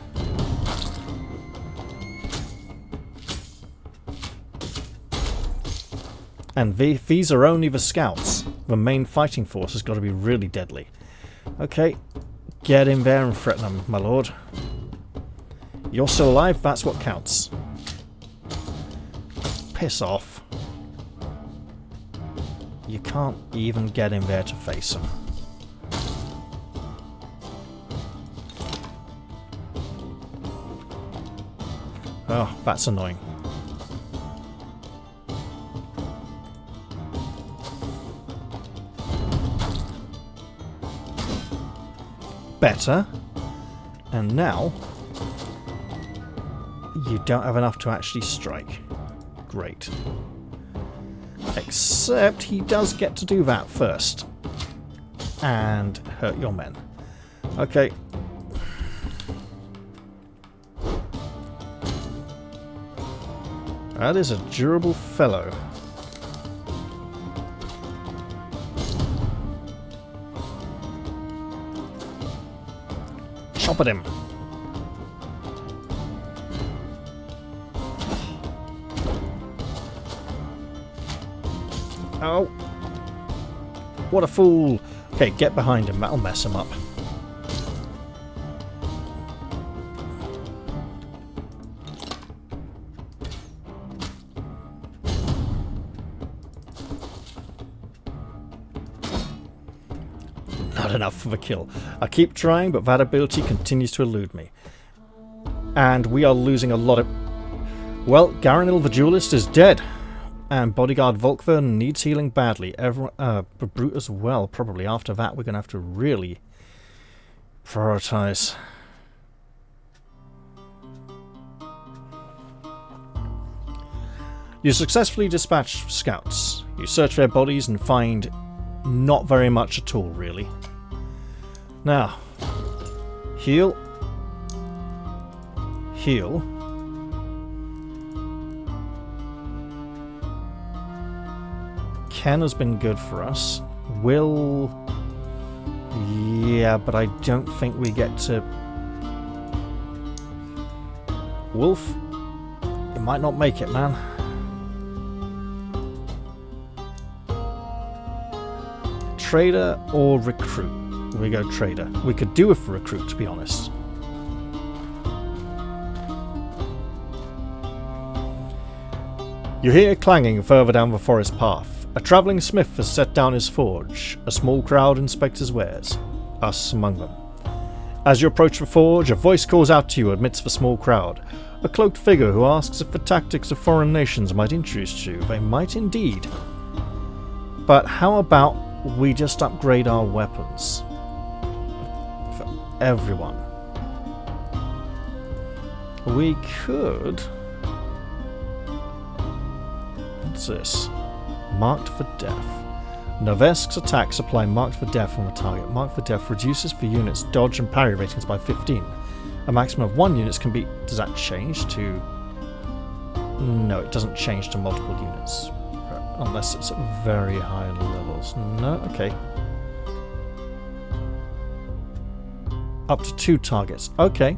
And these are only the scouts. The main fighting force has got to be really deadly. Okay. Get in there and threaten them, my lord. You're still alive, that's what counts. Piss off. You can't even get in there to face him. Oh, that's annoying. Better. And now you don't have enough to actually strike. Great. Except he does get to do that first. And hurt your men. Okay. That is a durable fellow. Chop at him. Oh. What a fool. Okay, get behind him. That'll mess him up. not enough of a kill. I keep trying, but that ability continues to elude me. And we are losing a lot of... Well, Garanil the Duelist is dead. And bodyguard Volkver needs healing badly. Brute as well, probably. After that, we're going to have to really prioritize. You successfully dispatch scouts. You search their bodies and find not very much at all, really. Now, heal. Heal. Ken has been good for us. Will... Yeah, but I don't think we get to... Wolf? You might not make it, man. Trader or recruit? We go trader. We could do it for recruit, to be honest. You hear clanging further down the forest path. A travelling smith has set down his forge. A small crowd inspect his wares. Us among them. As you approach the forge, a voice calls out to you amidst the small crowd. A cloaked figure who asks if the tactics of foreign nations might interest you. They might indeed. But how about we just upgrade our weapons? For everyone. We could... What's this? Marked for death. Novesk's attacks apply marked for death on the target. Marked for death reduces the unit's dodge and parry ratings by 15. A maximum of 1 unit can be... Does that change to... No, it doesn't change to multiple units. Unless it's at very high levels. No, okay. Up to 2 targets. Okay.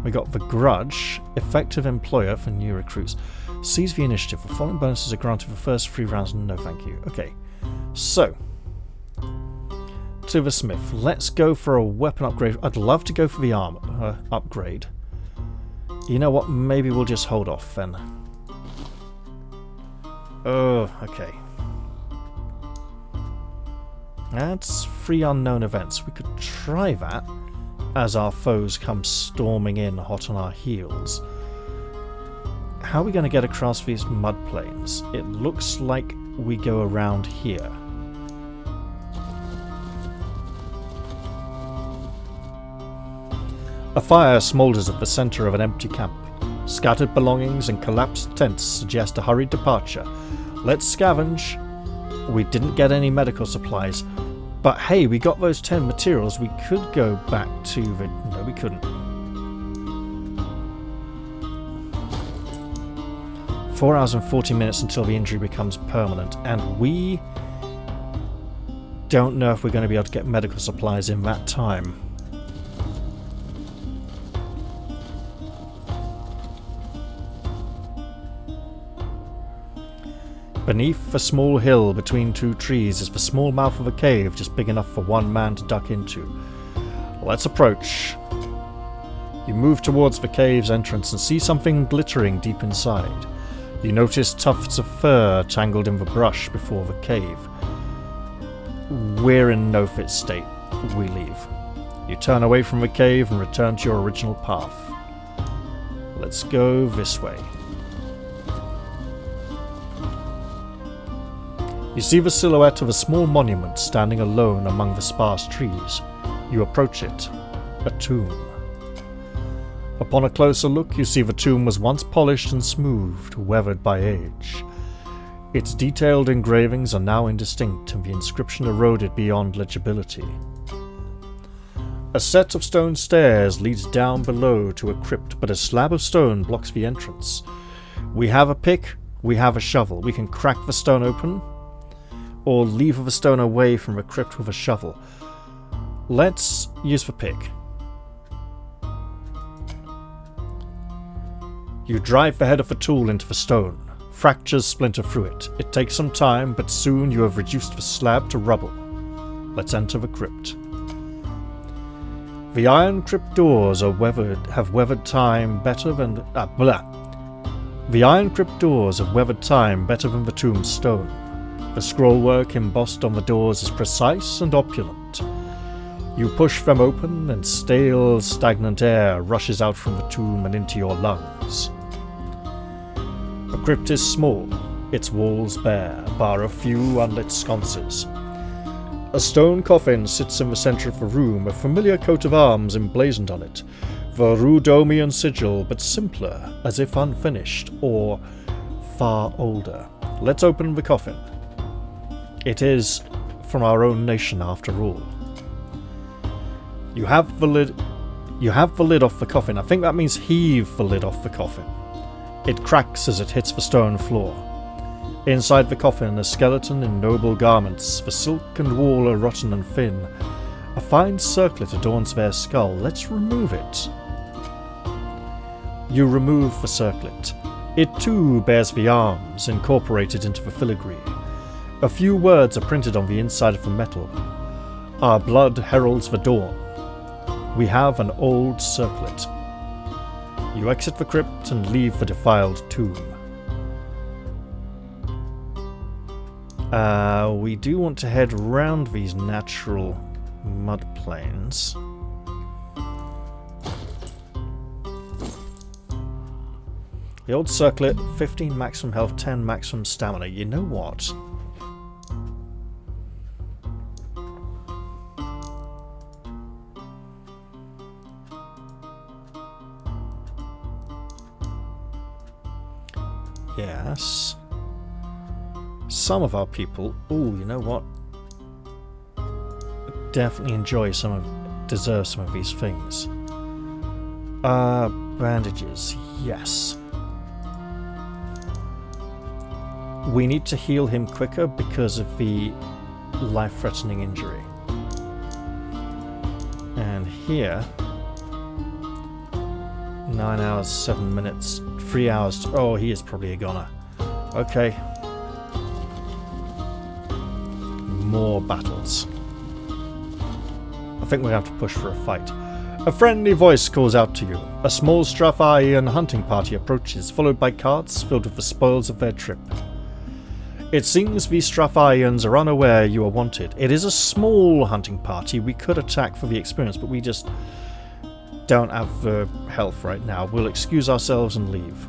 We got the Grudge. Effective employer for new recruits. Seize the initiative. The following bonuses are granted for the first 3 rounds. No, thank you. Okay. So. To the smith. Let's go for a weapon upgrade. I'd love to go for the armor upgrade. You know what? Maybe we'll just hold off then. Oh, okay. That's 3 unknown events. We could try that as our foes come storming in hot on our heels. How are we going to get across these mud plains? It looks like we go around here. A fire smoulders at the centre of an empty camp. Scattered belongings and collapsed tents suggest a hurried departure. Let's scavenge. We didn't get any medical supplies. But hey, we got those 10 materials. We could go back to the... No, we couldn't. 4 hours and 40 minutes until the injury becomes permanent. And we don't know if we're going to be able to get medical supplies in that time. Beneath a small hill between 2 trees is the small mouth of a cave just big enough for 1 man to duck into. Let's approach. You move towards the cave's entrance and see something glittering deep inside. You notice tufts of fur tangled in the brush before the cave. We're in no fit state. We leave. You turn away from the cave and return to your original path. Let's go this way. You see the silhouette of a small monument standing alone among the sparse trees. You approach it. A tomb. Upon a closer look, you see the tomb was once polished and smoothed, weathered by age. Its detailed engravings are now indistinct, and the inscription eroded beyond legibility. A set of stone stairs leads down below to a crypt, but a slab of stone blocks the entrance. We have a pick, we have a shovel. We can crack the stone open, or lever the stone away from the crypt with a shovel. Let's use the pick. You drive the head of the tool into the stone. Fractures splinter through it. It takes some time, but soon you have reduced the slab to rubble. Let's enter the crypt. The iron crypt doors have weathered time better than The iron crypt doors have weathered time better than the tomb's stone. The scrollwork embossed on the doors is precise and opulent. You push them open and stale, stagnant air rushes out from the tomb and into your lungs. The crypt is small, its walls bare, bar a few unlit sconces. A stone coffin sits in the centre of the room, a familiar coat of arms emblazoned on it, the Rudomian sigil, but simpler, as if unfinished, or far older. Let's open the coffin. It is from our own nation, after all. You have the lid off the coffin. I think that means heave the lid off the coffin. It cracks as it hits the stone floor. Inside the coffin, a skeleton in noble garments, the silk and wool are rotten and thin. A fine circlet adorns their skull. Let's remove it. You remove the circlet. It too bears the arms, incorporated into the filigree. A few words are printed on the inside of the metal. Our blood heralds the dawn. We have an old circlet. You exit the crypt and leave the defiled tomb. We do want to head round these natural mud plains. The old circlet, 15 maximum health, 10 maximum stamina. You know what? Yes. Some of our people... Ooh, you know what? Definitely deserve some of these things. Bandages. Yes. We need to heal him quicker because of the life-threatening injury. And here... 9 hours, 7 minutes, 3 hours... Oh, he is probably a goner. Okay. More battles. I think we're going to have to push for a fight. A friendly voice calls out to you. A small Strathian hunting party approaches, followed by carts filled with the spoils of their trip. It seems these Strathians are unaware you are wanted. It is a small hunting party. We could attack for the experience, but we just don't have the health right now. We'll excuse ourselves and leave.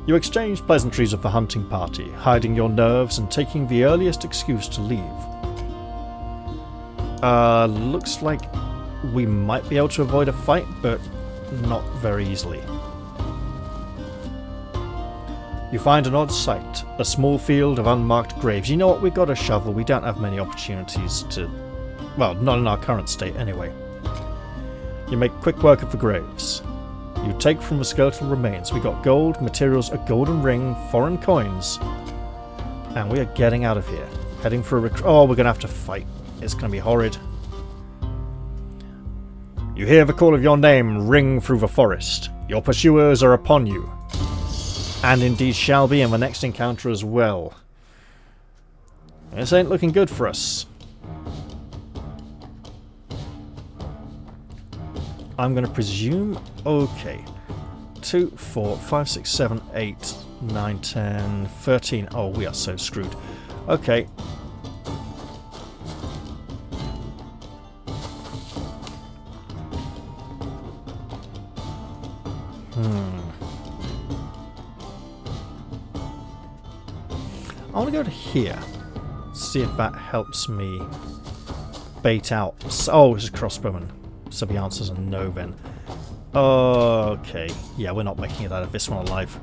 You exchange pleasantries with the hunting party, hiding your nerves and taking the earliest excuse to leave. Looks like we might be able to avoid a fight, but not very easily. You find an odd sight, a small field of unmarked graves. You know what, we've got a shovel, we don't have many opportunities to... Well, not in our current state anyway. You make quick work of the graves. You take from the skeletal remains. We got gold, materials, a golden ring, foreign coins. And we are getting out of here. Heading for a oh, we're going to have to fight. It's going to be horrid. You hear the call of your name ring through the forest. Your pursuers are upon you. And indeed shall be in the next encounter as well. This ain't looking good for us. I'm going to presume... Okay. 2, 4, 5, 6, 7, 8, 9, 10, 13. Oh, we are so screwed. Okay. I want to go to here. See if that helps me bait out... Oh, it's a crossbowman. So the answer's a no then. Okay. Yeah, we're not making it out of this one alive.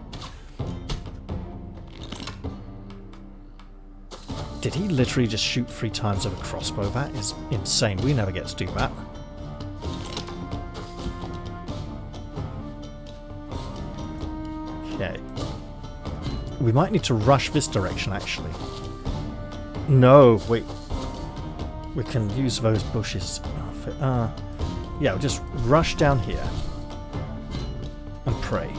Did he literally just shoot 3 times with a crossbow? That is insane. We never get to do that. Okay. We might need to rush this direction, actually. No, wait. We can use those bushes. Yeah, we'll just rush down here and pray.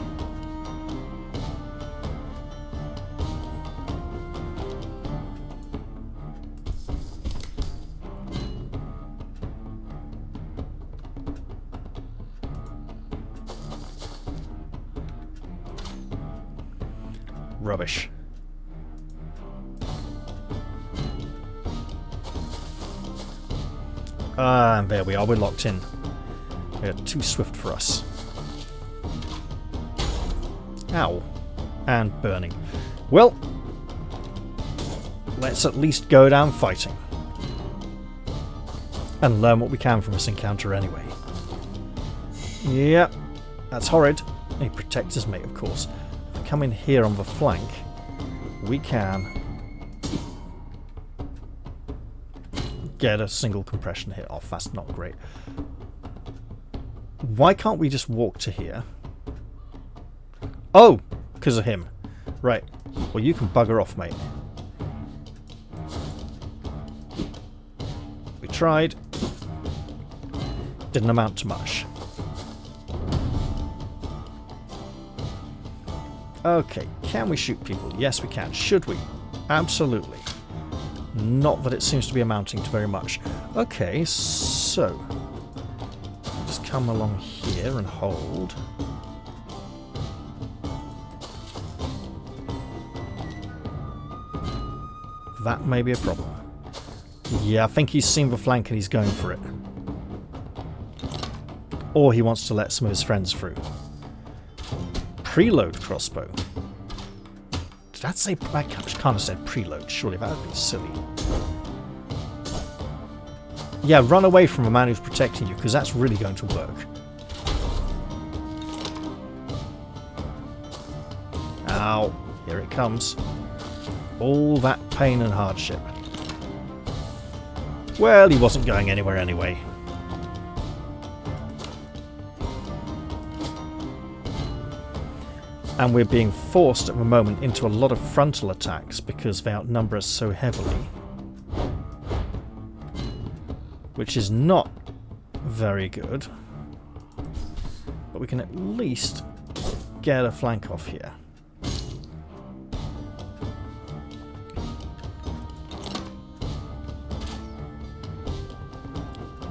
Rubbish. And there we are, we're locked in. They're too swift for us. Ow. And burning. Well, let's at least go down fighting. And learn what we can from this encounter anyway. Yep, that's horrid. He protects his mate, of course. If we come in here on the flank, we can get a single compression hit off. That's not great. Why can't we just walk to here? Oh, because of him. Right. Well, you can bugger off, mate. We tried. Didn't amount to much. Okay, can we shoot people? Yes, we can. Should we? Absolutely. Not that it seems to be amounting to very much. Okay, so just come along here and hold. That may be a problem. Yeah, I think he's seen the flank and he's going for it. Or he wants to let some of his friends through. Preload crossbow. Did that say... I can't have said preload. Surely that would be silly. Yeah, run away from a man who's protecting you, because that's really going to work. Ow. Here it comes. All that pain and hardship. Well, he wasn't going anywhere anyway. And we're being forced at the moment into a lot of frontal attacks because they outnumber us so heavily. Which is not very good. But we can at least get a flank off here.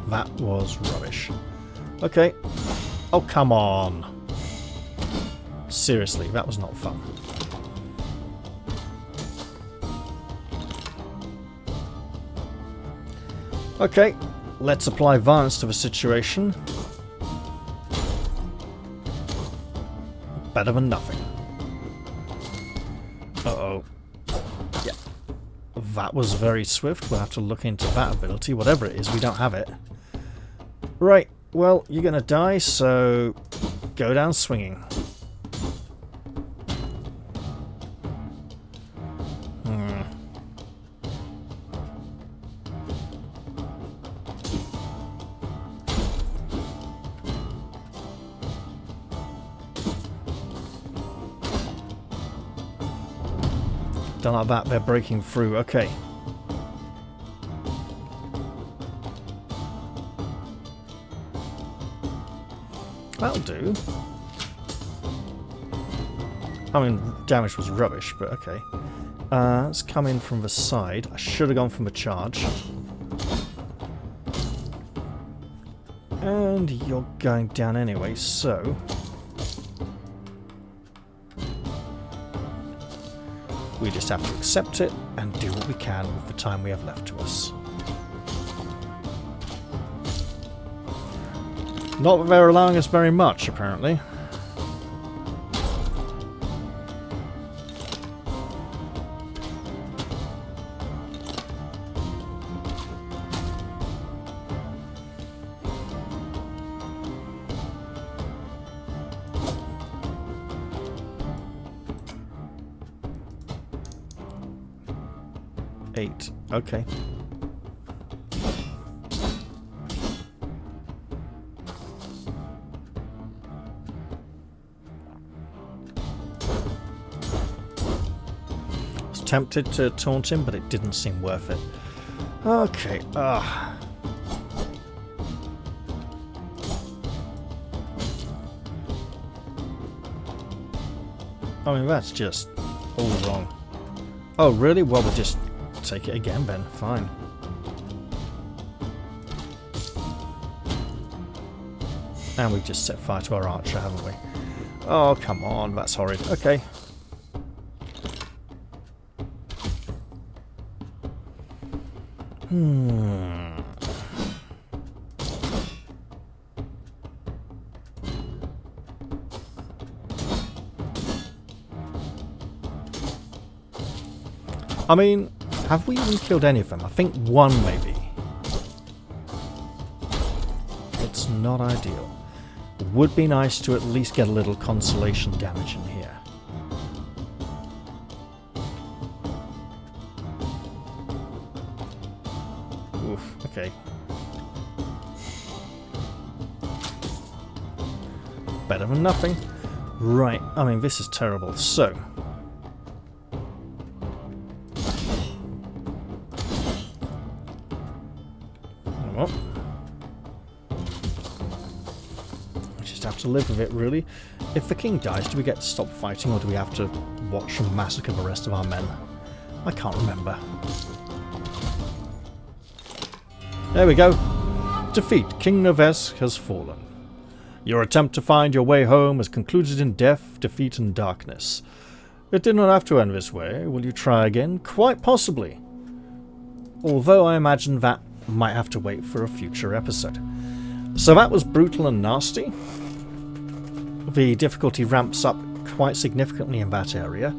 That was rubbish. Okay. Oh, come on. Seriously, that was not fun. Okay, let's apply violence to the situation. Better than nothing. Uh-oh. Yeah. That was very swift. We'll have to look into that ability. Whatever it is, we don't have it. Right, well, you're going to die, so go down swinging. Don't like that, they're breaking through. Okay. That'll do. I mean, damage was rubbish, but okay. Let's come in from the side. I should have gone from the charge. And you're going down anyway, so... we just have to accept it and do what we can with the time we have left to us. Not that they're allowing us very much, apparently. Eight. Okay. I was tempted to taunt him, but it didn't seem worth it. Okay. I mean, that's just all wrong. Oh, really? Well, we'll just take it again, Ben. Fine. And we've just set fire to our archer, haven't we? Oh, come on. That's horrid. Okay. I mean, have we even killed any of them? I think one maybe. It's not ideal. It would be nice to at least get a little consolation damage in here. Oof, okay. Better than nothing. Right, I mean, this is terrible. So, well, we just have to live with it, really. If the king dies, do we get to stop fighting, or do we have to watch them massacre the rest of our men? I can't remember. There we go. Defeat. King Novesk has fallen. Your attempt to find your way home has concluded in death, defeat, and darkness. It did not have to end this way. Will you try again? Quite possibly. Although I imagine that might have to wait for a future episode. So that was brutal and nasty. The difficulty ramps up quite significantly in that area.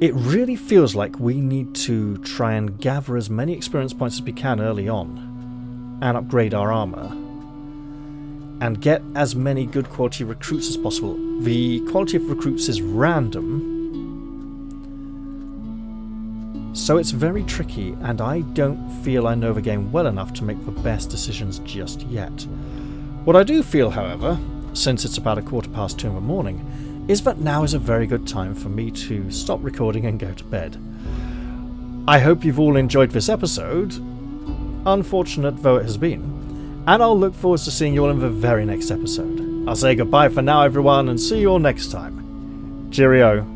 It really feels like we need to try and gather as many experience points as we can early on and upgrade our armor and get as many good quality recruits as possible. The quality of recruits is random, so it's very tricky, and I don't feel I know the game well enough to make the best decisions just yet. What I do feel, however, since it's about 2:15 in the morning, is that now is a very good time for me to stop recording and go to bed. I hope you've all enjoyed this episode, unfortunate though it has been, and I'll look forward to seeing you all in the very next episode. I'll say goodbye for now, everyone, and see you all next time. Cheerio.